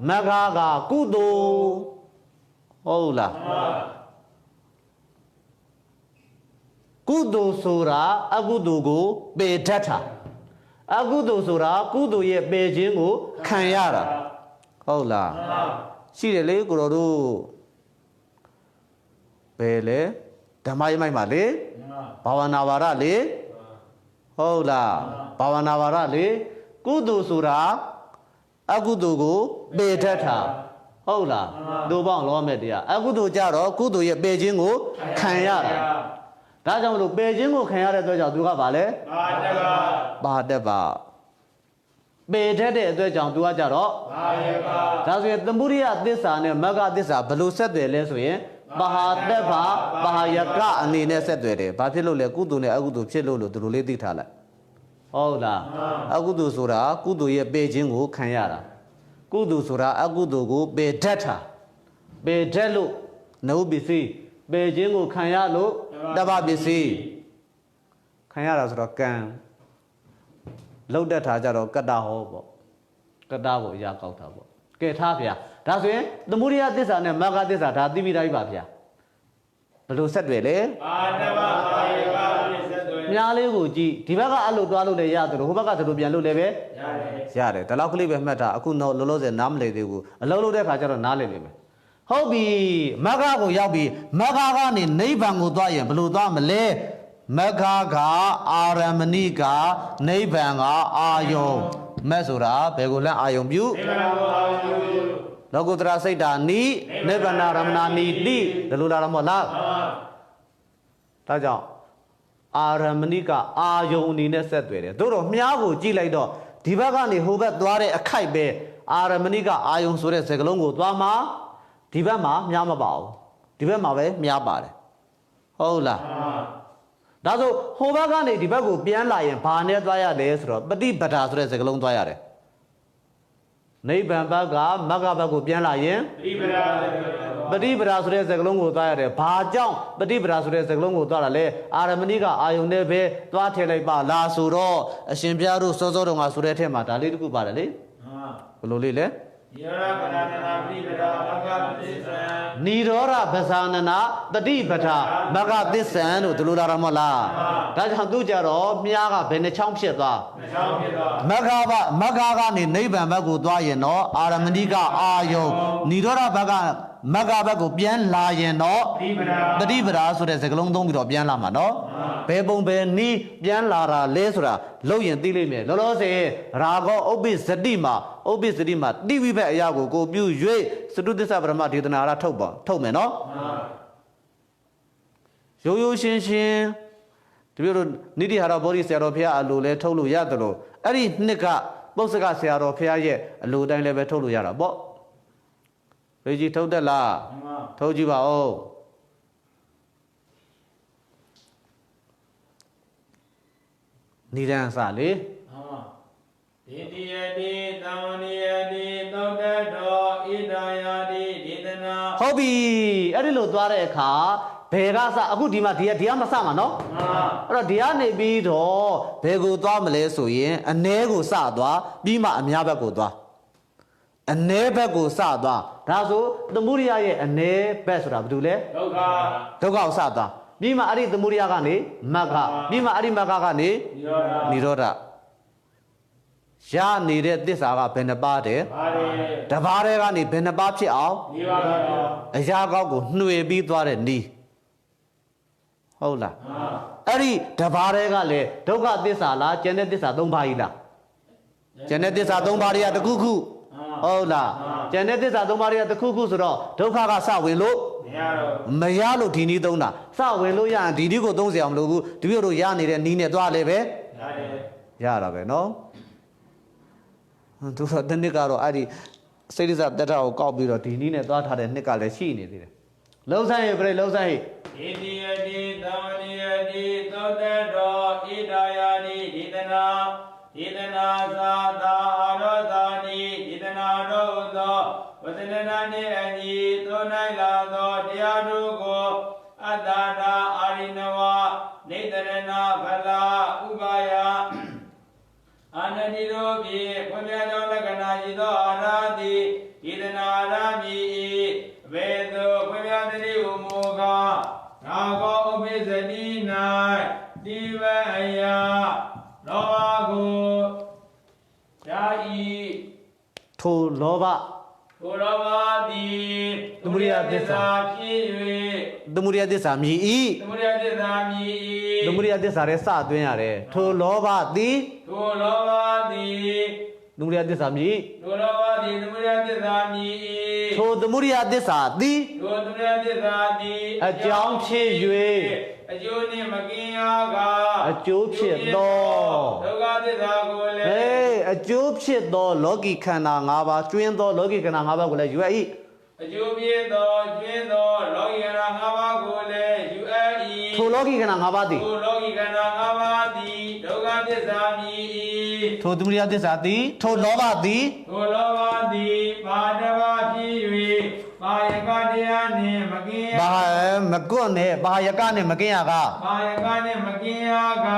မဂ္ဂကကုသိုလ်ဟုတ်လားကုသိုလ်ဆိုတာအကုသိုလ်ကိုပယ်တတ်တာအကုသိုလ်ဆိုတာကုသိုလ်ရဲ့ပယ်ခြင်းကိုခံရတာဟုတ်လားရှိတယ်လေကိုတော်တို့ဘယ်လဲဓမ္မယမိုက်မှာလေဘာဝနာပါရလေဟုတ်လားဘာဝနာပါရလေကုသိုလ်ဆိုတာအကုသိုလ်ကိုပယ်တတ်တာဟုတ်လားတို့ပေါင်းလောမဲ့တရားအကုသိုလ်ကြတော့ကုသိုလ်ရဲ့ပယ်ခြင်းကိုခံရတာဒါကြောင့်မလို့ပယ်ခြင်းကိုခံရတဲ့အတွက်ကြောင့်သူကဘာလဲပါတတ်ပါပယ်တတ်တဲ့အတွက်ကြောင့်သူကကြတော့ဘာယကဒါဆိုရင်သမုဒိယသစ္စာနဲ့မဂ္ဂသစ္စာဘယ်လိုဆက်သွယ်လဲဆိုရင်ပါဟာတက်ပါပါဟာယကအနေနဲ့ဆက်သွယ်တယ်ဘာဖြစ်လို့လဲကုသိုလ်နဲ့အကုသိုလ်ဖြစ်လို့ဒီလိုလေးသိထားလိုက်ဟုတ်လားအကုသိုလ်ဆိုတာကုသိုလ်ရဲ့ပယ်ခြင်းကိုခံရတာကုသိုလ်ဆိုတာအကုသိုလ်ကိုပယ်တတ်တာပယ်တတ်လို့နုပစ္စည်းပယ်ခြင်းကိုခံရလို့တပ္ပပစ္စည်းခံရတာဆိုတော့ကံလောက်တတ်တာကြတော့ကတ္တဟောပေါ့ကတ္တကိုအရာကောက်တာပေါ့ကဲထားဗျာဒါဆိုရင်သမုဒိယသစ္စာနဲ့မဂ္ဂသစ္စာဒါသိပြီးသားပြီပါဗျာဘယ်လိုဆက်တွေ့လဲပါတပ္ပပါယကဆက်တွေ့မြားလေးကိုကြည့်ဒီဘက်ကအဲ့လိုတွားလို့လည်းရတယ်ဟိုဘက်ကဒီလိုပြန်လို့လည်းပဲရတယ်ဒါလောက်ကလေးပဲမှတ်တာအခုလောလောဆယ်နားမလည်သေးဘူးအလုံးလုံးတဲ့ခါကျတော့နားလည်လိမ့်မယ်ဟုတ်ပြီမဂ္ဂကိုရောက်ပြီမဂ္ဂကနေနိဗ္ဗာန်ကိုသွားရင်ဘယ်လိုသွားမလဲမဂ္ဂကအာရမဏိကနိဗ္ဗာန်ကအာယုံမဲ့ဆိုတာဘယ်ကိုလဲအာယုံပြုနိဗ္ဗာန်ကိုအာယုံပြုလောကုတ္တရာစိတ်တာနိနိဗ္ဗာန်ရမဏနိတိဒီလိုလာတော့မဟုတ်လားဒါကြောင့်အာရမဏိကအာယုံအနေနဲ့ဆက်သွယ်တယ်တို့တော့မြားကိုကြည့်လိုက်တော့ဒီဘက်ကနေဟိုဘက်သွားတဲ့အခိုက်ပဲအာရမဏိကအာယုံဆိုတဲ့စကားလုံးကိုသွားမှာ ဒီဘက်မှာများမပါဘူးဒီဘက်မှာပဲများပါတယ်ဟုတ်လားဒါဆိုဟိုဘက်ကနေဒီဘက်ကိုပြန်လာရင်ဘာနဲ့သွားရလဲဆိုတော့ပฏิပဒါဆိုတဲ့စကားလုံးသွားရတယ်နိဗ္ဗာန်ဘက်ကမဂ္ဂဘက်ကိုပြန်လာရင်ပฏิပဒါဆိုတဲ့စကားလုံးကိုသွားရတယ်ဘာကြောင့်ပฏิပဒါဆိုတဲ့စကားလုံးကိုသွားတာလဲအာရမဏိကအာယုန်နဲ့ပဲသွားထည့်လိုက်ပါလားဆိုတော့အရှင်ဘုရားတို့စောစောတုန်းကဆိုတဲ့အထက်မှာဒါလေးတစ်ခုပါတယ်လေဘယ်လိုလေးလဲနိရောဓပဇာနနာတတိပဌာမဂ္ဂသစ္ဆံတို့ဒီလိုလာတော့မဟုတ်လားဒါကြောင့်သူကြတော့မြားကဘယ်နှချောင်းဖြစ်သွားမဂ္ဂကနေနိဗ္ဗာန်ဘက်ကိုသွားရင်တော့အာရမဏိကအာယုံနိရောဓဘက်ကမဂ္ဂဘက်ကိုပြန်လာရင်တော့တတိပဌာဆိုတဲ့စကားလုံးသုံးပြီးတော့ပြန်လာမှာနော်ဘယ်ပုံဘယ်နည်းပြန်လာတာလဲဆိုတာလို့ရင်သိလိမ့်မယ်လောလောဆယ်ရာဂောဥပ္ပိစတိမှာတိဝိဘက်အရာကိုပြု၍စတုသစ္စာပရမဒေသနာရထုတ်မယ်နော်ရိုးရိုးရှင်းရှင်းတပြည့်တို့နိတိဟာရဘောဓိဆရာတော်ဘုရားအလိုလဲထုတ်လို့ရတယ်လို့အဲ့ဒီနှစ်ကပု္ပ္ပစကဆရာတော်ဘုရားရဲ့အလိုတိုင်းလည်းပဲထုတ်လို့ရတာပေါ့ဘယ်ကြီးထုတ်တတ်လားထုတ်ကြည့်ပါဦးနိဒန်းစလေဒီတိယတိသံဝနိယတိသုတ်တတောဣဒာယာတိဒေသနာဟုတ်ပြီအဲ့ဒီလိုသွားတဲ့အခါဘယ်ကစအခုဒီမှာဒီကမစမှာနော်အဲ့တော့ဒီကနေပြီးတော့ဘယ်ကိုသွားမလဲဆိုရင်အ ਨੇ ကိုစသွားပြီးမှအများဘက်ကိုသွားအ ਨੇ ဘက်ကိုစသွားဒါဆိုသမုဒိယရဲ့အ ਨੇ ဘက်ဆိုတာဘာတူလဲဒုက္ခကိုစသွားပြီးမှအဲ့ဒီသမုဒိယကနေမဂ္ဂပြီးမှအဲ့ဒီမဂ္ဂကနေနိရောဓရနေတဲ့သစ္စာကဘယ်နှပါးတဲ့တပါးတဲ့ကနေဘယ်နှပါးဖြစ်အောင်အရာကောက်ကိုနှွေပြီးသွားတဲ့နီးဟုတ်လားအဲ့ဒီတပါးတဲ့ကလည်းဒုက္ခသစ္စာလားကျန်တဲ့သစ္စာ၃ပါးကြီးလားကျန်တဲ့သစ္စာ၃ပါးတွေကတစ်ခုခုဟုတ်လားကျန်တဲ့သစ္စာ၃ပါးတွေကတစ်ခုခုဆိုတော့ဒုက္ခကစဝင်လို့မရလို့ဒီနီးသုံးတာစဝင်လို့ရရင်ဒီနီးကိုသုံးစရာမလိုဘူးတပြည့်တို့ရနေတဲ့နီးနဲ့သွားလဲပဲရတာပဲနော်သူတို့တနစ်ကတော့အဲ့ဒီစိတ်ဒဇတက်တာကိုကောက်ပြီးတော့ဒီနီးနဲ့သွားထားတဲ့နှစ်ကလည်းရှိနေသေးတယ်လုံးဆိုင်ပြိလုံးဆိုင်ဣတိယတိသံဝနိယတိသုတ်တတောဣဒာယာတိဒေသနာသာသာအာရောသာနိဒေသနာရောသောဝတ္တနာနှင့်အညီသုံးနိုင်လာသောတရားတို့ကိုအတ္တရာအာရိနဝနေတရဏဗလာဥပါယအာနတိရောဖြင့်ဖွင့်ပြသောလက္ခဏာရှိသောအာရတိဒေသနာရမည်အဘယ်သို့ဖွင့်ပြသည်ဟုမူကားနာကောဥပိသတိ၌တိဝအယလောဘကိုယာဤထိုလောဘသည်သမုဒိယသစ္စာဖြစ်၍သမုဒိယသစ္စာမြည်၏သမုဒိယသစ္စာမြည်၏သမုဒိယသစ္စာရဲ့စသွင်းရတယ်ထိုလောဘသည်သမုဒိယသစ္စာမြည်သမုဒိယသစ္စာမြည်၏ထိုသမုဒိယသစ္စာသည်အကြောင်းဖြစ်၍အကျိုးနှင့်မကင်းရကအကျိုးဖြစ်သောဒုက္ခသစ္စာကိုလည်းအကျိုးဖြစ်သောလောကီခန္ဓာ၅ပါးကျွင်းသောလောကီခန္ဓာ၅ပါးကိုလည်းယူအပ်၏အကျိုးဖြစ်သောကျွင်းသောလောကီခန္ဓာ၅ပါးကိုလည်းယူအပ်၏ထိုလောကီခန္ဓာ၅ပါးသည်ထိုလောကီခန္ဓာ၅ပါးသည်ဒုက္ခသစ္စာမြည်၏ထိုသမုဒိယသစ္စာသည်ထိုလောဘသည်ပါတဘာဖြစ်၍ပါယကတရားနှင့်မကင်းရမကွတ်နဲ့ပါယကနဲ့မကင်းရကပါယကနှင့်မကင်းရက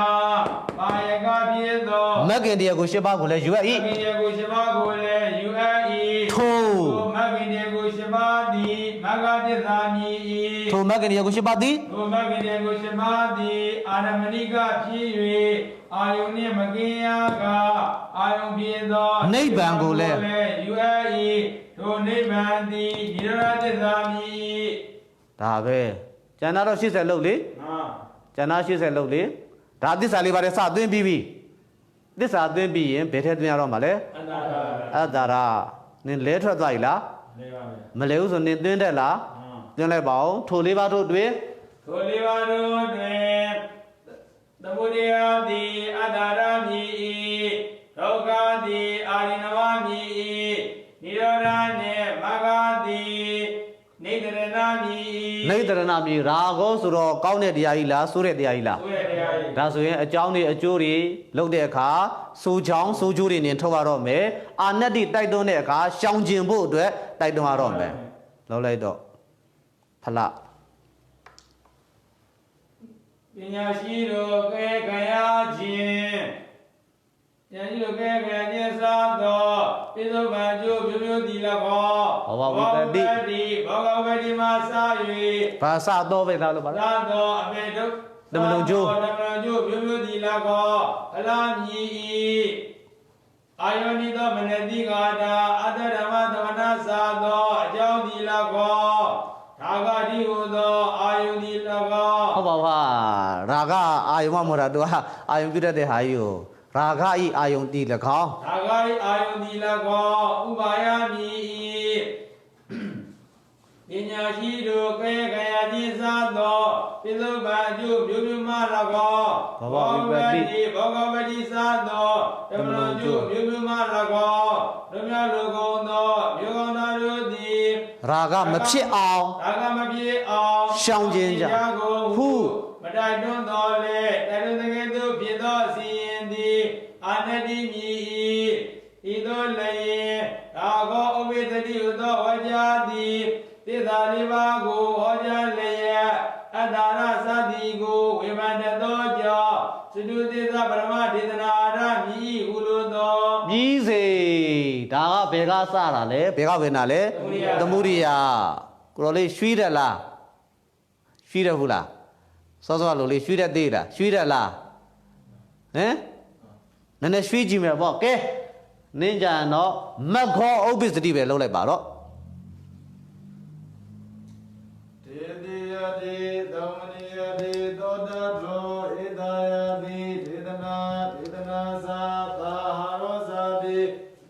ပါယကဖြစ်သောမဂ္ဂင်တရားကို၈ပါးကိုလည်းယူအပ်၏မဂ္ဂင်တရားကို၈ပါးကိုလည်းယူအပ်၏ထိုမဂ္ဂင်တရားကို၈ပါးသည်မဂ္ဂသစ္စာမြည်၏ထိုမဂ္ဂင်တရားကို၈ပါးသည်အာရမဏိကဖြစ်၍အာယုန်နှင့်မကင်းရကအာယုန်ဖြစ်သောနိဗ္ဗာန်ကိုလည်းယူအပ်၏ထိုနိဗ္ဗာန်သည်နိရောဓသစ္စာမြည်၏ဒါပဲကျန်တာတော့80လို့လေကျန်တာ80လို့လေဒါသစ္စာလေးပါးနဲ့စသွင်းပြီးပြီသစ္စာသွင်းပြီးရင်ဘယ်ထက်သွင်းရတော့မှာလဲအတ္တရာနင်လဲထွက်သွားပြီလားမလဲဘူးဆိုနင်သွင်းတယ်လားသွင်းလိုက်ပါဦးထိုလေးပါးတို့တွင်သမုဒယသည်အတ္တရာမြည်၏ဒုက္ခသည်အာရိနဝမြည်၏နိရောဓနှင့်မဂ္ဂသည် နေတရဏမီ နေတရဏမြေရာဂောဆိုတော့ကောင်းတဲ့တရားကြီးလားဆိုးတဲ့တရားကြီးလား ဆိုရတရားကြီး ဒါဆိုရင်အကြောင်းတွေအကျိုးတွေလုပ်တဲ့အခါစိုးချောင်းစိုးကျိုးတွေနဲ့ထုတ်ရတော့မယ်အာနတ္တိတိုက်တွန်းတဲ့အခါရှောင်ကျင်ဖို့အတွက်တိုက်တွန်းရတော့မယ်လောက်လိုက်တော့ဖလ ပညာရှိတို့ကဲခရခြင်းပညာရှိတို့ကဲခရခြင်းစားသောပိဿဗံကျိုးမျိုးမျိုးဒီ၎င်းဘောဂဝတိမှာစာ၍ ဘာစတော့ပဲသားလို့ပါလား သာသောအမေတို့ တမလုံကျိုး တမလုံကျိုးမျိုးမျိုးဒီ၎င်းအလားမြည်၏အာယောနိသောမနတိကာတာအတ္တဓမ္မသမဏစာသောအကြောင်းဒီ၎င်းဒါဂတိဟုသောအာယုန်ဒီ၎င်း ဟုတ်ပါပါရာဂအာယုံမမဟုတ်တာသူကအာယုံပြုတတ်တဲ့ဟာကြီးကိုရာဂဤအာယုံတီ၎င်း ဒါဂိအာယုန်ဒီ၎င်းဥပါယမိပညာရှိတို့ကဲခရခြင်းစားသောပိဿဗံအကျိုးမျိုးမျိုးမှ၎င်းဘောဂဝတိစားသောတမန်ကျိုးမျိုးမျိုးမှ၎င်းတို့များလူကုန်သောမျိုးကောင်းသားတို့သည် ရာဂမဖြစ်အောင် ဒါကမပြေအောင် ရှောင်ကျဉ်ကြဟု မတိုက်တွန်းတော်လေတိုက်တွန်းတဲ့ကဲ့သို့ဖြစ်သောစီရင်သည်အာနတိမြည်ဤသို့လည်းဒါကောဥပိသတိဟုသောဝါကြသည်သစ္စာလေးပါးကိုဟောကြားလျက်အတ္တရသတိကိုဝေမန္တသောကြောင့်သတုသစ္စာပရမဒေသနာရမြည်ဟုလိုသော ပြီးစေဒါကဘယ်ကစတာလဲဘယ်ကဝင်တာလဲသမုဒိယကိုတော်လေးရွှီးတယ်လားရွှီးတယ်ဟုတ်လားစောစောလိုလေးရွှီးတဲ့သေးလားရွှီးတယ်လားဟမ်နည်းနည်းရွှီးကြည့်မယ်ပေါ့ကဲနင်းကြတော့မက်ခောဥပ္ပစ္စတိပဲလုပ်လိုက်ပါတော့ တေတိယတိသမဏိယတိသောတထောဧတယတိဒေသနာသာသာဟာရောဇာတိ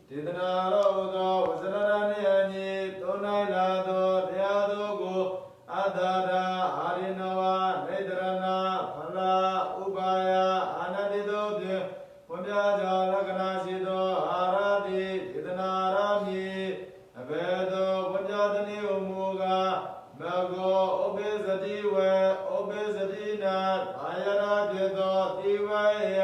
ဒေသနာရောသောဝဇရဏနိယညေသုံးနိုင်လာသောတရားတို့ကိုအတ္တရာအာရိနဝနေတရဏဖလာဥပါယအာနတိတို့ဖြင့်ဘုရားကြောင့်လက္ခဏာရှိသောအာရတိဒေသနာရမည်အဘယ်သို့ဘုရားတနည်းမူကား မကောဥပိသတိဝေဥပိသတိနာအာယရာပြေသောတိဝေယ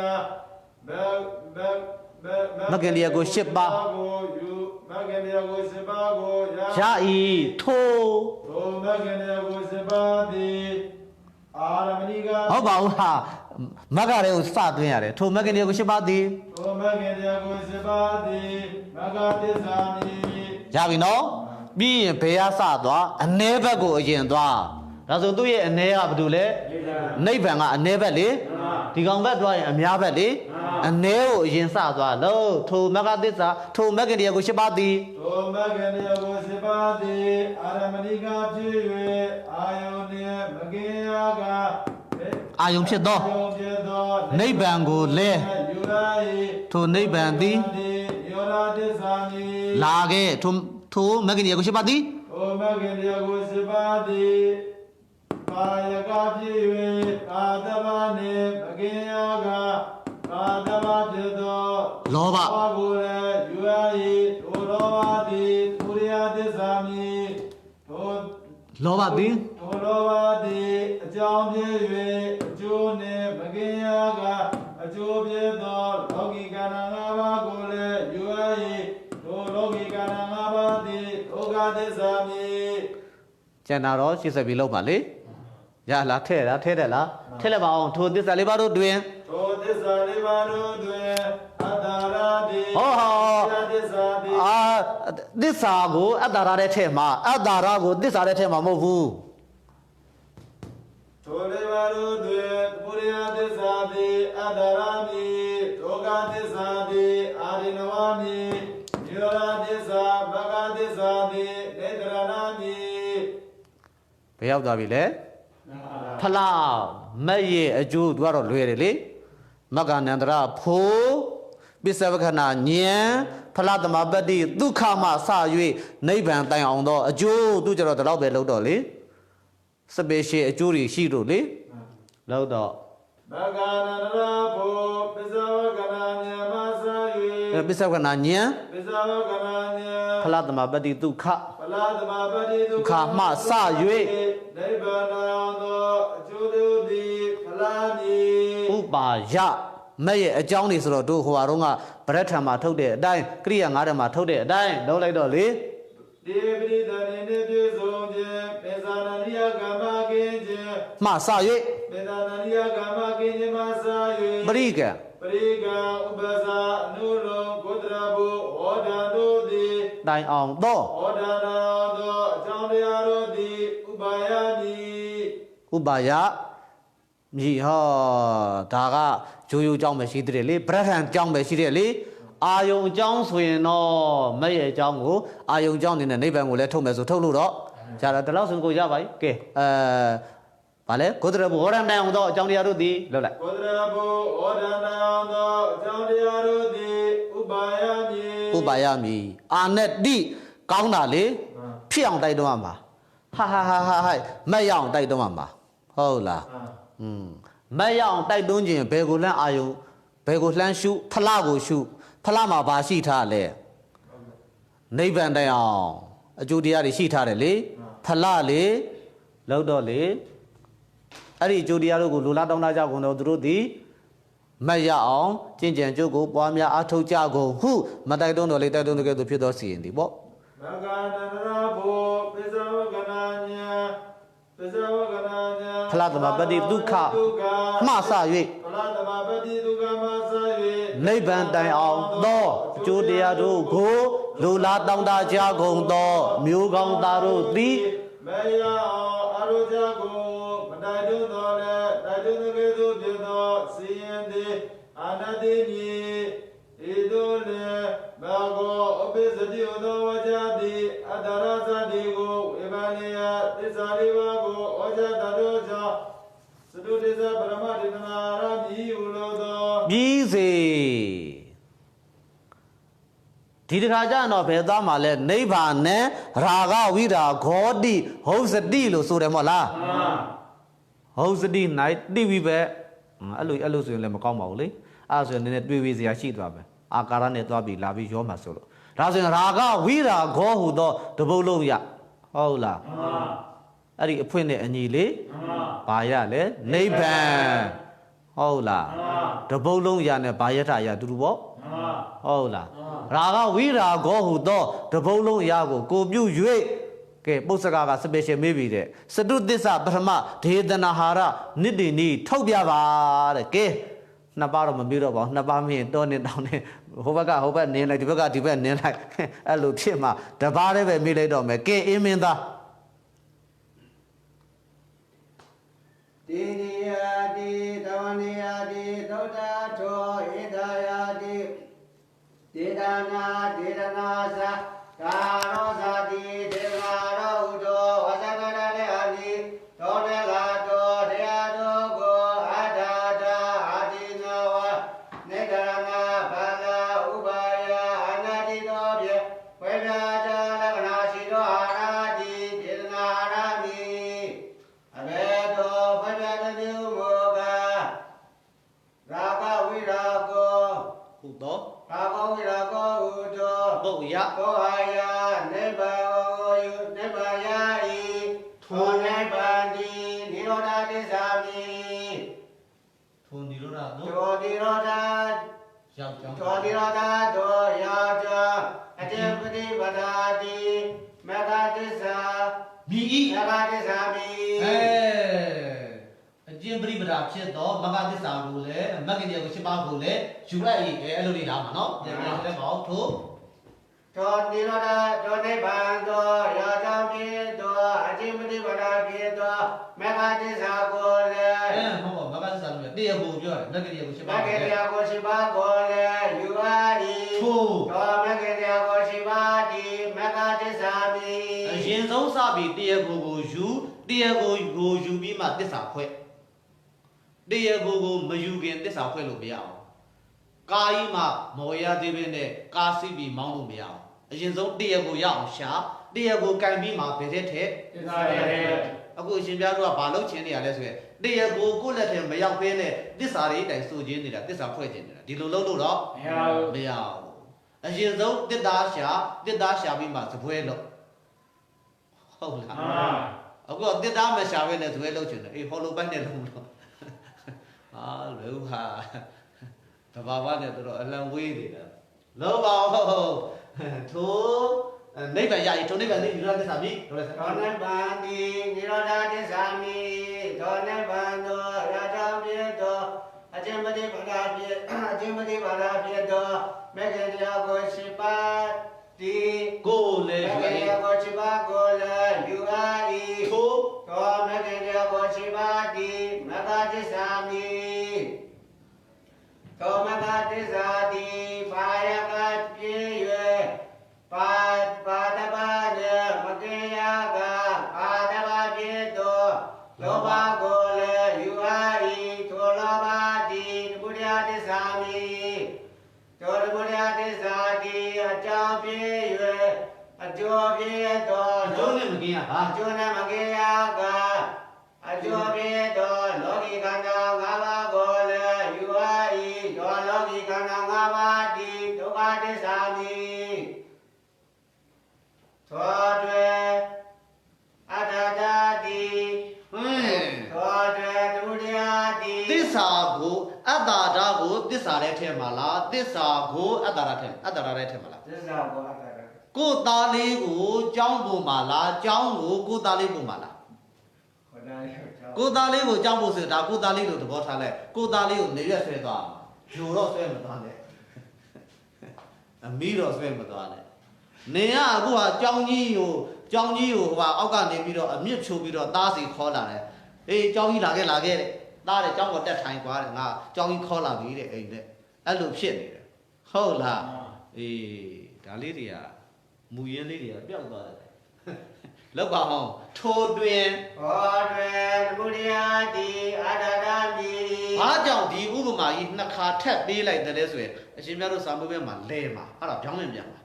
မကင်လျာကို၈ပါးကိုယူမကင်လျာကို၈ပါးကိုရဤထိုး ထိုမကင်လျာကို၈ပါးသည်အာရမဏိက ဟုတ်ပါဘူးဟာမကရဲကိုစသွင်းရတယ်ထိုမကင်တွေကို၈ပါးသည် ထိုမကင်လျာကို၈ပါးသည်မကသစ္စာမိ ရပြီနော်ပြီးရင်ဘယ်ကစသွားအ ਨੇ ဘက်ကိုအရင်သွားဒါဆိုသူ့ရဲ့အ ਨੇ ကဘာလို့လဲနိဗ္ဗာန်ကအ ਨੇ ဘက်လေဒီကောင်ဘက်သွားရင်အများဘက်လေအ ਨੇ ကိုအရင်စသွားလို့ထိုမကသစ္စာထိုမကင်တရားကို၈ပါးသည် ထိုမကင်လျာကို၈ပါးသည်အာရမဏိကဖြစ်၍အာယုန်နှင့်မကင်ယာက အာယုံဖြစ်သောနိဗ္ဗာန်ကိုလဲထိုနိဗ္ဗာန်သည်လာခဲ့ထိုမဂ္ဂင်တရားကို၈ပါးသည် ထိုမဂ္ဂင်တရားကို၈ပါးသည်ကာယကဖြစ်၍ကာသဗ္ဗနှင့်မကင်ယာကကာသဗ္ဗဖြစ်သော လောဘ ကိုလည်းယူရ၏ထိုလောဘသည်သူရိယသစ္စာမည်ထို လောဘသည် ထိုလောဘသည်အကြောင်းဖြစ်၍အကျိုးနှင့်မကင်ယာကအကျိုးဖြစ်သောလောကီကံ၅ပါးကိုလည်းယူရ၏ထိုလောကီကံ၅ပါးသည်ဒုက္ခသစ္စာမည် ကျန်တာတော့ရှင်းဆက်ပြီးလောက်ပါလေရလားထဲ့လားထဲ့တယ်လားထဲ့လိုက်ပါအောင်ထိုသစ္စာလေးပါးတို့တွင် ထိုသစ္စာလေးပါးတို့တွင်အတ္တရာတိ ဟော သစ္စာတိ သစ္စာကိုအတ္တရာတဲ့ထဲမှာအတ္တရာကိုသစ္စာတဲ့ထဲမှာမဟုတ်ဘူး ထိုလေးပါးတို့တွင်ပုရိယသစ္စာတိအတ္တရာမိဒုက္ခသစ္စာတိအာရိနဝမိနိရောဓသစ္စာဘဂသစ္စာတိနေတရဏမိ ဘယ်ရောက်သွားပြီလဲဖလားမက်ရဲ့အကျိုးသူကတော့လွယ်တယ်လေမက္ကနန္တရဖိုးပစ္စဝကနာဉာဏ်ဖလားသမပတ္တိဒုက္ခမှစ၍နိဗ္ဗာန်တိုင်အောင်သောအကျိုးသူကျတော့ဒီလောက်ပဲလောက်တော့လေစပယ်ရှယ်အကျိုးတွေရှိလို့လေလောက်တော့ မဂ္ဂနန္တရဘောပစ္စဝကနာမြမဆာ၍ ပစ္စဝကနာဉာဏ် ပစ္စဝ ဖလားသမပတိဒုက္ခဒုက္ခမှစ၍ ဥပါယမဲ့ရဲ့အကြောင်းနေဆိုတော့တို့ဟိုဟာတော့ကဗရက်ထံမှာထုတ်တဲ့အတိုင်းကရိယာ9ထဲမှာထုတ်တဲ့အတိုင်းလုပ်လိုက်တော့လေဒီပရိသနေနေပြေဆုံးခြင်းပေဇာနရိယကမ္မကင်းခြင်းမှစ၍ပေဇာနရိယကမ္မကင်းခြင်းမှစ၍ပရိကံဥပဇာအနုလောဂုတရဘုဟောဒံတို့သည်တိုင်အောင်သောဟောဒံတော်သောအကြောင်းတရားတို့သည်ဥပါယတိဥပါယမြည်ဟောဒါကဂျိုးရိုးအကြောင်းပဲရှိသေးတယ်လေဗရက်ထံအကြောင်းပဲရှိတယ်လေအာယုံအကြောင်းဆိုရင်တော့မဲ့ရဲ့အကြောင်းကိုအာယုံအကြောင်းအနေနဲ့နိဗ္ဗာန်ကိုလည်းထုတ်မယ်ဆိုထုတ်လို့တော့ဂျာတော့ဒီလောက်ဆိုကိုရပါပြီကဲဗာလဲဂုတရဘုဟောဒံတိုင်အောင်သောအကြောင်းတရားတို့သည်လွတ်လိုက်ဂုတရဘုဟောဒံတိုင်အောင်သောအကြောင်းတရားတို့သည်ဥပါယမည်ဥပါယမည်အာနဲ့တိကောင်းတာလေဖြစ်အောင်တိုက်တော့ရမှာဟာမဲ့ရအောင်တိုက်တော့ရမှာဟုတ်လားမဲ့ရအောင်တိုက်တွန်းခြင်းဘယ်ကိုလှမ်းအာယုံဘယ်ကိုလှမ်းရှုဖလားကိုရှုဖလားမှာဘာရှိထားလဲနိဗ္ဗာန်တိုင်အောင်အကျိုးတရားတွေရှိထားတယ်လေဖလားလေလောက်တော့လေအဲ့ဒီအကျိုးတရားတို့ကိုလူလားတောင်းတကြကုန်တော့သူတို့သည်မတ်ရအောင်ကျင့်ကြံကြိုးကိုပွားများအားထုတ်ကြကုန်ဟုမတိုက်တွန်းတော်လေတိုက်တွန်းတဲ့ကဲ့သို့ဖြစ်သောစီရင်သည်ပေါ့မဂ္ဂနန္ဒရာဘောပိဇဝကနာညာပိဇဝကနာညာဖလားသမပတိဒုက္ခမှစ၍ဖလားသမပတိဒုက္ခမှစ၍နိဗ္ဗာန်တိုင်အောင်သောအကျိုးတရားတို့ကိုလူလားတောင်းတကြကုန်သောမျိုးကောင်းသားတို့သည်မရအောင်အရုကြကုန်မတိုက်တွန်းတော်လဲတိုက်တွန်းတဲ့ကဲ့သို့ဖြစ်သောစီရင်သည်အာနတိမြေဤသို့လည်းဘာကိုအပိစတိဥသောဝါကြသည်အတ္တရသတိကိုဝေဘာနိယသစ္စာလေးပါးကိုဩဇာတတော်ကြောင့်သတုတိသပရမတေသနာရမြည်ဟုလို့သောမြည်စေဒီတခါကျတော့ဘယ်သားမှာလဲနိဗ္ဗာန်နဲ့ရာဂဝိရာဂောတိဟုတ်စတိလို့ဆိုတယ်မို့လားဟုတ်စတိ၌တိဝိပဲအဲ့လိုဆိုရင်လည်းမကောင်းပါဘူးလေအဲ့ဆိုရင်နည်းနည်းတွေးဝေးစရာရှိသွားပဲအာကာရနဲ့သွားပြီးလာပြီးရောမှာဆိုလို့ဒါဆိုရင်ရာဂဝိရာဂောဟူသောတပုတ်လုံးရဟုတ်လားအဲ့ဒီအဖွင့်နဲ့အညီလေဘာရလဲနိဗ္ဗာန်ဟုတ်လားတပုတ်လုံးရနဲ့ဘာယထရတူတူပေါ့ဟုတ်လားရာဂဝိရာဂောဟူသောတပုတ်လုံးရကိုပြု၍ကဲပု္ပ္ပကစပယ်ရှယ်မေးပြီတဲ့စတုသစ္စာပထမဒေသနာဟာရနိတ္တိနီထုတ်ပြပါတဲ့ကဲနှစ်ပါးတော့မပြီးတော့ပါဘူးနှစ်ပါးမင်းတောနေတောင်းနေဟိုဘက်ကဟိုဘက်နင်းလိုက်ဒီဘက်ကဒီဘက်နင်းလိုက်အဲ့လိုဖြစ်မှာတပါးတည်းပဲမေးလိုက်တော့မယ်ကဲအင်းမင်းသားတေနိယာတိတဝနိယာတိသောတာထောဧဒါယာတိဒေဒနာဒေဒနာသာကာရောဇာတိဒေဝရောဥတောဝဇဂရလေအာတိသောနေလာတောတရားတော်ကိုအာဒါတာအာတိနောဝနေကရဏဘာလာဥပါယအနာတိတောပြေဝေဒာကြလက္ခဏာရှိသောအာရာတိဒေသနာရမိအဘေတောဘဒတတိမောကရာဂဝိရာကောဟုသောရာဂဝိရာကောဟုသောပုယဘောဟာယနိဗ္ဗာန်ယုနိဗ္ဗာယဤထိုနိဗ္ဗာန်တိနိရောဓသစ္စာမိထိုနိရောဓသောထိုနိရောဓရောက်ကြောင်းထိုနိရောဓသောရောက်ကြောင်းအတေပတိပဒါတိမဂ္ဂသစ္စာမိမဂ္ဂသစ္စာမိအကျင့်ပရိပဒါဖြစ်တော့မဂ္ဂသစ္စာကိုလည်းမဂ္ဂတရားကို7ပါးကိုလည်းယူရည်အဲ့လိုလေးလာမှာနော်ပြန်ပြန်လည်းမဟုတ်ထိုသောနိရောဓသောနိဗ္ဗာန်သောရောက်ကြောင်းဖြစ်သောအကျင့်ပရိပဒါဖြစ်သောမဂ္ဂသစ္စာကိုလည်းဟုတ်ပါမဂ္ဂသစ္စာလို့တရားကိုပြောတယ်မဂ္ဂတရားကို7ပါးမဂ္ဂတရားကို7ပါးကိုလည်းယူရည်ထိုသောမဂ္ဂတရားကို7ပါးဒီမဂ္ဂသစ္စာမိအရင်ဆုံးစပြီးတရားကိုယူတရားကိုယူပြီးမှသစ္စာဖွဲ့တရားကိုမယူခင်သစ္စာဖွဲ့လို့မရအောင်ကာယီမှာမော်ရသေးပဲနဲ့ကားစီးပြီးမောင်းလို့မရအောင်အရင်ဆုံးတရားကိုရအောင်ရှာတရားကိုကင်ပြီးမှဘယ်တဲ့ထက်သစ္စာရဲ့အခုအရှင်ပြားတို့ကဘာလုပ်ချင်နေရလဲဆိုရင်တရားကိုကိုယ့်လက်ထဲမရောက်ဘဲနဲ့သစ္စာတွေတိုင်စိုးခြင်းနေတာသစ္စာဖွဲ့ခြင်းနေတာဒီလိုလုပ်လို့တော့မရဘူး အရင်ဆုံးတစ်သားရှာပြီးမှစပွဲလို့ဟုတ်လားအခုတစ်သားမရှာဘဲနဲ့စပွဲလို့ချင်တယ်အေးဟောလိုပိုင်းနဲ့လုံးလို့ဟာလူဟာတဘာဝနဲ့တော့အလံဝေးနေတာလောပါဟုတ်ထိုနိဗ္ဗာန်ရည်ထိုနိဗ္ဗာန်သိနိရောဓသစ္စာမိတော်လဲ သောနိဗ္ဗာန်တိနိရောဓသစ္စာမိသောနိဗ္ဗာန်သောရာဇပြေသောအကျဉ်းပတိပါဒပြေအကျဉ်းပတိပါဒပြေသောမေဃတရားကိုရှိပါတိ ကိုယ်လည်း မေ ရွေးဃတရားကိုရှိပါကိုလည်းယူအားဤ ထို သောမေဃတရားကိုရှိပါတိမဂ္ဂသစ္စာမိသောမဂ္ဂသစ္စာတိပါယကပြေ၍ပါတပါညမကေယကပါတပါပြေသောလောဘကိုလည်းယူအားဤထိုလောဘတိဘုရားသစ္စာမိသောဘုရားသစ္စာတိအကြောင်းပြေ၍အကျိုးပြေသော အကျိုးနဲ့မကင်းရဟာ အကျိုးနဲ့မကေယကအကျိုးပြေသောလောကီခန္ဓာ၅ပါးကိုလည်းယူအားဤသောလောကီခန္ဓာ၅ပါးတိဒုက္ခသစ္စာမိသောတွေအတ္တတတိသောတွေဒုတိယတိ သစ္စာကိုအတ္တာဓာကိုသစ္စာထဲထည့်မှာလားသစ္စာကိုအတ္တာဓာထဲထည့်မှာလား သစ္စာကိုအတ္တတ ကိုယ်သားလေးကိုကြောင်းပုံမှာလားကြောင်းကိုကိုယ်သားလေးပုံမှာလား ခေါ်တယ်ကြောင့် ကိုယ်သားလေးကိုကြောင်းဖို့ဆိုဒါကိုယ်သားလေးလို့သဘောထားလိုက်ကိုယ်သားလေးကိုနေရက်ဆွဲသွားမှာဂျိုတော့ဆွဲမသွားနဲ့အမီးတော့ဆွဲမသွားနဲ့နေကအခုဟာကြောင်းကြီးကိုဟိုဟာအောက်ကနေပြီးတော့အမြင့်ချိုးပြီးတော့သားစီခေါ်လာတယ်အေးကြောင်းကြီးလာခဲ့တဲ့သားတဲ့ကြောင်းကိုတက်ထိုင်သွားတယ်ငါကြောင်းကြီးခေါ်လာပြီတဲ့အိမ်နဲ့အဲ့လိုဖြစ်နေတယ်ဟုတ်လားအေးဒါလေးတွေကမူရင်းလေးတွေကပျောက်သွားတယ်လောက်ပါအောင်ထိုးတွင် သောတွေဒုတိယတိအတ္တတမိ ဘာကြောင့်ဒီဥပမာကြီးနှစ်ခါထပ်ပေးလိုက်တယ်လဲဆိုရင်အရှင်မြတ်တို့စာမေးပွဲမှာလဲမှာအဲ့ဒါပြောင်းပြန်ပါ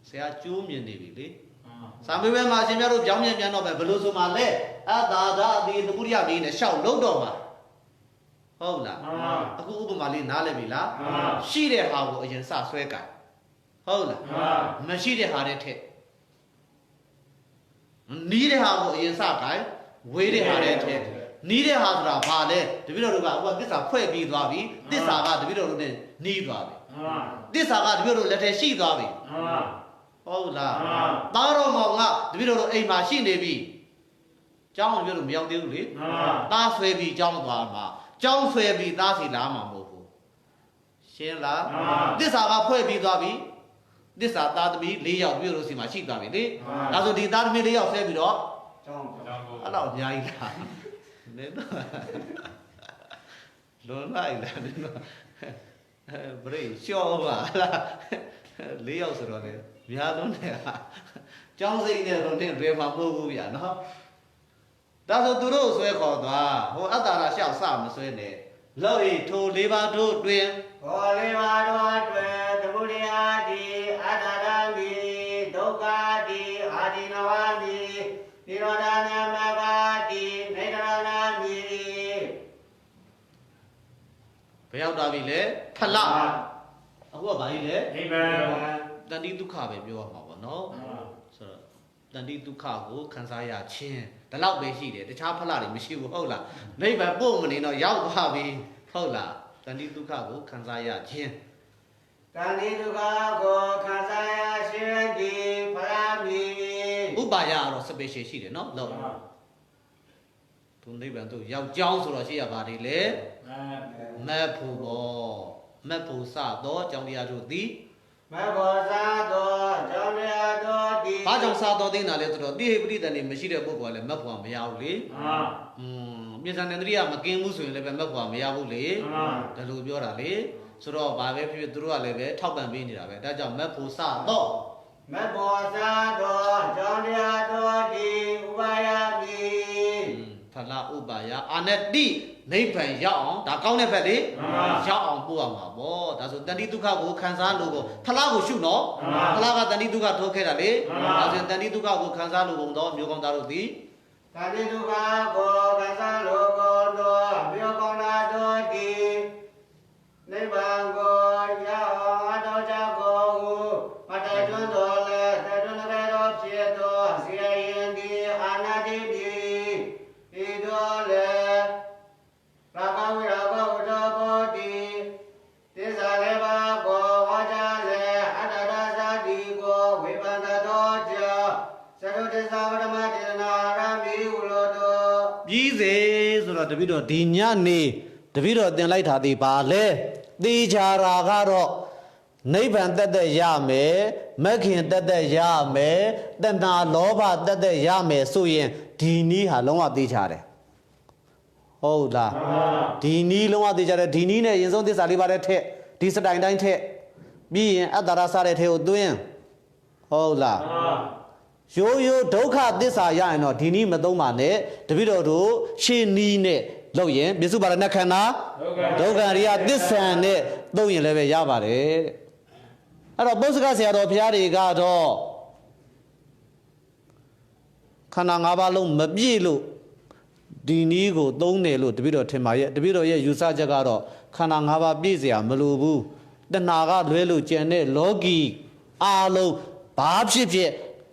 ဆရာကျိုးမြင်နေပြီလေစာမေးပွဲမှာအရှင်မြတ်တို့ပြောင်းပြန်တော့ပဲဘယ်လိုဆိုမှလဲအတ္တာဓာတိသပုရိယမင်းနဲ့ရှောက်လုံးတော့မှာဟုတ်လားအခုဥပမာလေးနားလည်ပြီလားရှိတဲ့ဟာကိုအရင်စဆွဲကြဟုတ်လားမရှိတဲ့ဟာတွေထက်နီးတဲ့ဟာကိုအရင်စကြဝေးတဲ့ဟာတွေထက်နီးတဲ့ဟာဆိုတာဘာလဲတပည့်တော်တို့ကဟိုကသစ္စာဖွဲ့ပြီးသွားပြီသစ္စာကတပည့်တော်တို့နဲ့နီးသွားပြီသစ္စာကတပည့်တော်လက်ထဲရှိသွားပြီဟုတ်လားသားတော်မောင်ကတပည့်တော်တို့အိမ်မှာရှိနေပြီကျောင်းတပည့်တော်မရောက်သေးဘူးလေသားဆွဲပြီးကျောင်းသွားမှာကျောင်းဆွဲပြီးသားစီလာမှာမဟုတ်ဘူးရှင်းလားသစ္စာကဖွဲ့ပြီးသွားပြီသစ္စာသားသမီး၄ယောက်တပည့်တော်စီမှာရှိသွားပြီလေဒါဆိုဒီသားသမီး၄ယောက်ဆွဲပြီးတော့ ကြောင့် အဲ့တော့အများကြီးလားနေတော့လွန်လိုက်လားနေတော့ဘရိရှော့ပါလား၄ယောက်ဆိုတော့လေများလုံးနဲ့ဟာကျောင်းစိတ်နဲ့တော့နေလွယ်မှာမဟုတ်ဘူးဗျာနော်ဒါဆိုသူတို့ဆွဲခေါ်သွားဟိုအတ္တရာရှောက်စမဆွဲနဲ့လောက်ဤထို၄ပါးတို့တွင် ဘောလေးပါတော်တွေသဗုဒ္ဓယာတိအတ္တတမိဒုက္ခတိအာဒီနဝမိနိရောဓနာမဂတိနေတရဏမိ ဘယ်ရောက်သွားပြီလဲဖလအခုကဘာကြီးလဲ နိဗ္ဗာန် တဏှိဒုက္ခပဲပြောရမှာပေါ့နော်ဆိုတော့တဏှိဒုက္ခကိုခံစားရခြင်းဒီလောက်ပဲရှိတယ်တခြားဖလတွေမရှိဘူးဟုတ်လားနိဗ္ဗာန်ပို့မနေတော့ရောက်သွားပြီဟုတ်လားတဏှိဒုက္ခကိုခံစားရခြင်း တဏှိဒုက္ခကိုခံစားရခြင်းဒီဖရာမိ ဥပါယကတော့ special ရှိတယ်နော်လောက်သူနိဗ္ဗာန်တို့ရောက်ကြောင်းဆိုတော့ရှိရပါတယ်လေမက်ဖို့ဘောမက်ဖို့စတော့ကြောင်းတရားတို့သည် မဘောဇာတော်ကြောင့်ရတော်ဒီ ဘာကြောင့်စတော့သိနေတာလဲဆိုတော့တိဟိပရိသန်နေမရှိတဲ့ပုဂ္ဂိုလ်ကလည်းမက်ဖို့မရဘူးလေမြေဇာနန္ဒရိယမကင်းဘူးဆိုရင်လည်းပဲမက်ဖို့မရဘူးလေဒါလိုပြောတာလေဆိုတော့ဘာပဲဖြစ်ဖြစ်သူတို့ကလည်းပဲထောက်ပံ့ပေးနေတာပဲဒါကြောင့်မက်ဖို့စတော့ မဘောဇာတော်ကြောင့်ရတော်ဒီဥပါယမိ ဖလာဥပါယအာနတိနိဗ္ဗာန်ရောက်အောင်ဒါကောင်းတဲ့ဘက်လေရောက်အောင်ပို့ရမှာပေါ့ဒါဆိုတဏှိဒုက္ခကိုခံစားလို့ကိုဖလာကိုရှုနော်ဖလာကတဏှိဒုက္ခထိုးခဲ့တာလေဒါဆိုတဏှိဒုက္ခကိုခံစားလို့ကုန်တော့မျိုးကောင်းသားတို့သည် တဏှိဒုက္ခကိုခံစားလို့ကိုတော်မြေကောင်းတာတော်ဒီနိဗ္ဗာန်ကိုရောက်အောင်အထောက်ကြ ပြီးစေဆိုတော့တပည့်တော်ဒီညနေတပည့်တော်တင်လိုက်တာဒီပါလေသိချာတာကတော့နိဗ္ဗာန်တက်ရမယ်မဂ်ခင်တက်ရမယ်တဏှာလောဘတက်ရမယ်ဆိုရင်ဒီနည်းဟာလုံးဝသိချတယ်ဟုတ်လားဒီနည်းလုံးဝသိချတယ်ဒီနည်းနဲ့ရင်ဆုံးသစ္စာလေးပါတဲ့ထက်ဒီစတိုင်တိုင်းထက်ပြီးရင်အတ္တရစတဲ့ထဲကိုသွင်းဟုတ်လားရိုးရိုးဒုက္ခသစ္စာရရင်တော့ဒီနည်းမသုံးပါနဲ့တပည့်တော်တို့ရှင်းနည်းနဲ့လုပ်ရင်ပြစ္စုပါဒနာခန္ဓာဒုက္ခရိယသစ္ဆာနဲ့သုံးရင်လည်းပဲရပါတယ်တဲ့အဲ့တော့ပုစ္ဆကဆရာတော်ဘုရားတွေကတော့ခန္ဓာ၅ပါးလုံးမပြည့်လို့ဒီနည်းကိုသုံးတယ်လို့တပည့်တော်ထင်ပါရဲ့တပည့်တော်ရဲ့ယူဆချက်ကတော့ခန္ဓာ၅ပါးပြည့်စရာမလိုဘူးတဏှာကလွဲလို့ကျန်တဲ့လောကီအားလုံးဘာဖြစ်ဖြစ်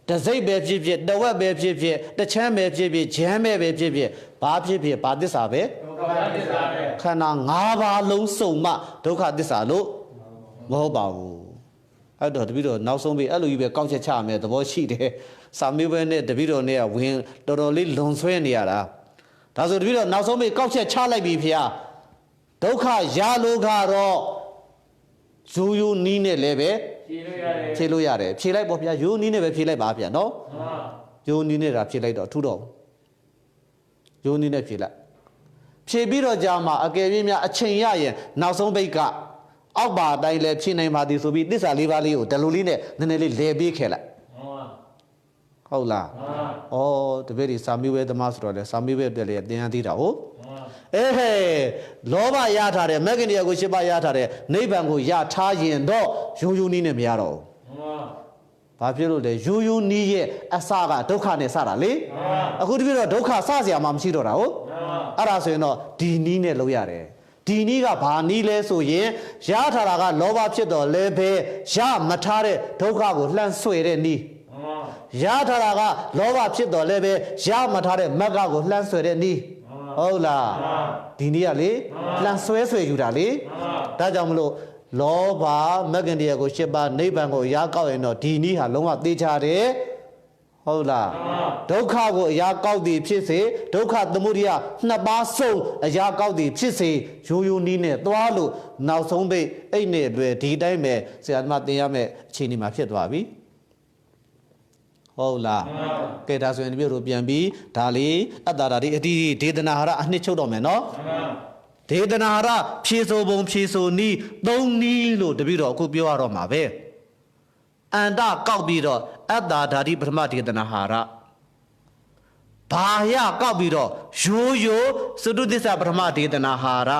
တစိတ်ပဲဖြစ်ဖြစ်တဝက်ပဲဖြစ်ဖြစ်တချမ်းပဲဖြစ်ဖြစ်ဂျမ်းပဲဖြစ်ဖြစ်ဘာဖြစ်ဖြစ်ဘာသစ္စာပဲဒုက္ခသစ္စာပဲခန္ဓာ၅ပါးလုံးစုံမှဒုက္ခသစ္စာလို့မဟုတ်ပါဘူးအဲ့တော့တပည့်တော်နောက်ဆုံးပြီအဲ့လိုကြီးပဲကောက်ချက်ချရမယ်သဘောရှိတယ်စာမေးပွဲနဲ့တပည့်တော်နဲ့ဝင်တော်တော်လေးလွန်ဆွဲနေရတာဒါဆိုတပည့်တော်နောက်ဆုံးပြီကောက်ချက်ချလိုက်ပြီဖေဒုက္ခရလို့ကတော့ရိုးရိုးနီးနဲ့လည်းပဲဖြေလို့ရတယ်ဖြေလိုက်ပေါ့ဗျာရိုးနီးနဲ့ပဲဖြေလိုက်ပါဗျာနော်ရိုးနီးနဲ့ဒါဖြေလိုက်တော့ထူတော့ရိုးနီးနဲ့ဖြေလိုက်ဖြေပြီးတော့ကြာမှာအကယ်၍များအချိန်ရရင်နောက်ဆုံးဘိတ်ကအောက်ပါအတိုင်းလဲဖြေနိုင်ပါသည်ဆိုပြီးသစ္စာလေးပါးလေးကိုဒလိုလေးနဲ့နည်းနည်းလေးလဲပေးခဲ့လိုက်ဟုတ်လားဩတပည့်ဒီစာမေးပွဲသမားဆိုတော့လေစာမေးပွဲအတွက်လည်းသင်ရသေးတာဟုတ်ဟဲ့လောဘရထားတယ်မဂ္ဂင်တရားကို၈ပါးရထားတယ်နိဗ္ဗာန်ကိုရထားရင်တော့ရိုးရိုးနီးနဲ့မရတော့ဘူးဘာဖြစ်လို့လဲရိုးရိုးနီးရဲ့အစကဒုက္ခနဲ့စတာလေအခုတပြည့်တော့ဒုက္ခစเสียမှမရှိတော့တာဟုတ်အဲ့ဒါဆိုရင်တော့ဒီနီးနဲ့လုပ်ရတယ်ဒီနီးကဘာနီးလဲဆိုရင်ရထားတာကလောဘဖြစ်တော့လဲပဲရမထားတဲ့ဒုက္ခကိုလှမ်းဆွဲတဲ့နီးရထားတာကလောဘဖြစ်တော့လဲပဲရမထားတဲ့မဂ္ဂကိုလှမ်းဆွဲတဲ့နီးဟုတ်လားဒီနေ့ကလေလှန်ဆွဲယူတာလေဒါကြောင့်မလို့လောဘမဂ္ဂင်တရားကို၈ပါးနိဗ္ဗာန်ကိုရာကောက်ရင်တော့ဒီနည်းဟာလုံးဝသိချတယ်ဟုတ်လားဒုက္ခကိုအရာကောက်သည်ဖြစ်စေဒုက္ခသမုဒယနှစ်ပါးစုံအရာကောက်သည်ဖြစ်စေရိုးရိုးနည်းနဲ့သွားလို့နောက်ဆုံးပိတ်အဲ့နဲ့အတွက်ဒီတိုင်းပဲဆရာသမားသင်ရမယ့်အခြေအနေမှာဖြစ်သွားပြီဟုတ်လားကဲဒါဆိုရင်ဒီမျိုးတို့ပြန်ပြီးဒါလေးအတ္တဓာတိအတိဒေသနာဟာရအနှစ်ချုပ်တော့မယ်နော်ဒေသနာဟာရဖြေဆိုပုံဖြေဆိုနီး၃နီးလို့တပည့်တော်အခုပြောရတော့မှာပဲအန္တကောက်ပြီးတော့အတ္တဓာတိပထမဒေသနာဟာရဘာယကောက်ပြီးတော့ရိုးရိုးစတုသစ္စာပထမဒေသနာဟာရ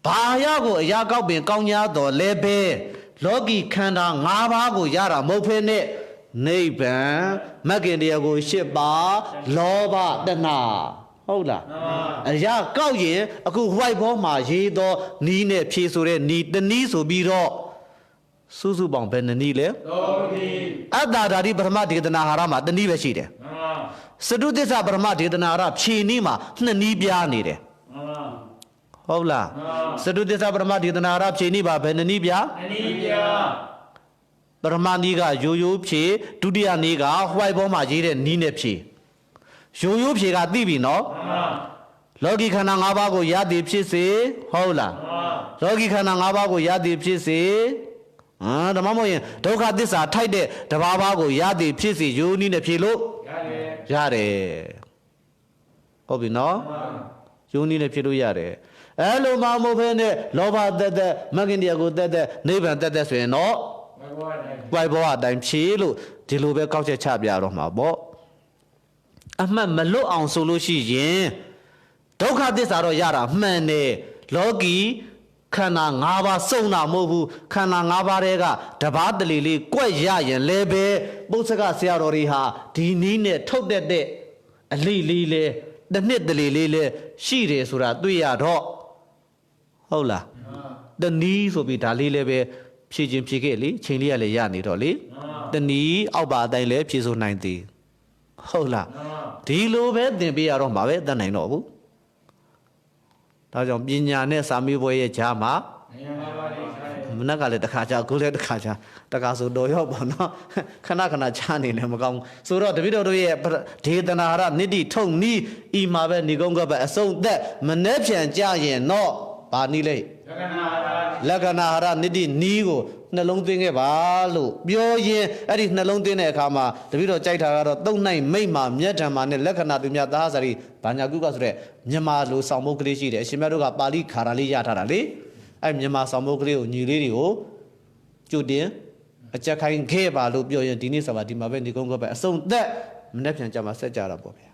ဘာယကိုအရာကောက်ပင်ကောင်း냐တော်လဲပဲလောကီခန္ဓာ၅ပါးကိုရတာမဟုတ်ဖ ೇನೆနိဗ္ဗာန်မဂ္ဂင်တရားကို၈ပါးလောဘတဏှာဟုတ်လားအရာကောက်ရင်အခု white board မှာရေးတော့နီးနဲ့ဖြေဆိုတဲ့နီးတနည်းဆိုပြီးတော့စုစုပေါင်းဘယ်နှစ်နည်းလဲ၃နည်းအတ္တဓာတိပထမဒေသနာဟာရမှာတနည်းပဲရှိတယ်စတုသစ္စာပထမဒေသနာဟာရဖြေနည်းမှာနှစ်နည်းပြားနေတယ်ဟုတ်လားစတုသစ္စာပထမဒေသနာဟာရဖြေနည်းပါဘယ်နှစ်နည်းပြားနှစ်နည်းပြားပထမနည်းကရိုးရိုးဖြေဒုတိယနည်းက white board မှာရေးတဲ့နည်းနဲ့ဖြေရိုးရိုးဖြေကသိပြီနော်လောကီခန္ဓာ၅ပါးကိုရသည်ဖြစ်စေဟုတ်လားလောကီခန္ဓာ၅ပါးကိုရသည်ဖြစ်စေဓမ္မမဟုတ်ရင်ဒုက္ခသစ္စာထိုက်တဲ့တဘာဘာကိုရသည်ဖြစ်စေရိုးနည်းနဲ့ဖြေလို့ရတယ်ဟုတ်ပြီနော်ရိုးနည်းနဲ့ဖြေလို့ရတယ်အဲ့လိုမှမဟုတ်ဘဲနဲ့လောဘတက်တက်မဂ္ဂင်တရားကိုတက်တက်နိဗ္ဗာန်တက်တက်ဆိုရင်တော့ဝိုက်ဘောအတိုင်းဖြေလို့ဒီလိုပဲကောက်ချက်ချပြတော့မှာပေါ့အမှတ်မလွတ်အောင်ဆိုလို့ရှိရင်ဒုက္ခသစ္စာတော့ရတာမှန်တယ်လောကီခန္ဓာ၅ပါးစုံတာမဟုတ်ဘူးခန္ဓာ၅ပါးတည်းကတပါးတလီလေးကွက်ရရင်လည်းပဲပုစ္ဆကဆရာတော်တွေဟာဒီနည်းနဲ့ထုတ်တဲ့အလိလေးလဲတစ်နှစ်တလီလေးလဲရှိတယ်ဆိုတာတွေ့ရတော့ဟုတ်လားတနည်းဆိုပြီးဒါလေးလည်းပဲဖြည့်ခြင်းဖြည့်ခဲ့လေချိန်လေးကလည်းရနေတော့လေတနည်းအောက်ပါအတိုင်းလည်းဖြည့်ဆိုနိုင်သည်ဟုတ်လားဒီလိုပဲသင်ပေးရတော့မှာပဲတတ်နိုင်တော့ဘူးဒါကြောင့်ပညာနဲ့စာမေးပွဲရဲ့ကြားမှာ မနက်ကလည်းတစ်ခါကြာကိုလည်းတစ်ခါကြာတခါဆိုတော်ရောက်ပါနော်ခဏခဏချနေလည်းမကောင်းဆိုတော့တပည့်တော်တို့ရဲ့ဒေသနာရနိတိထုံနီးဤမှာပဲဏိကုံကပဲအဆုံးသက်မနှဲပြန်ကြရင်တော့ဗာနီးလေလက္ခဏာရနိတိနီးကိုနှလုံးသွင်းခဲ့ပါလို့ပြောရင်အဲ့ဒီနှလုံးသွင်းတဲ့အခါမှာတပည့်တော်ကြိုက်တာကတော့သုံးနိုင်မိတ်မှာမြတ်ဓမ္မနဲ့လက္ခဏာသူများသာသရီဘာညာကုကဆိုတဲ့မြန်မာလိုဆောင်မုတ်ကလေးရှိတယ်အရှင်မြတ်တို့ကပါဠိခါရလေးရထားတာလေအဲ့မြန်မာဆောင်မုတ်ကလေးကိုညီလေးတွေကိုကြိုတင်အကြက်ခိုင်းခဲ့ပါလို့ပြောရင်ဒီနေ့ဆိုပါဒီမှာပဲဒီကုန်းကပဲအစုံသက်မနေ့ပြန်ကြမှာဆက်ကြတော့ပေါ့ဗျာ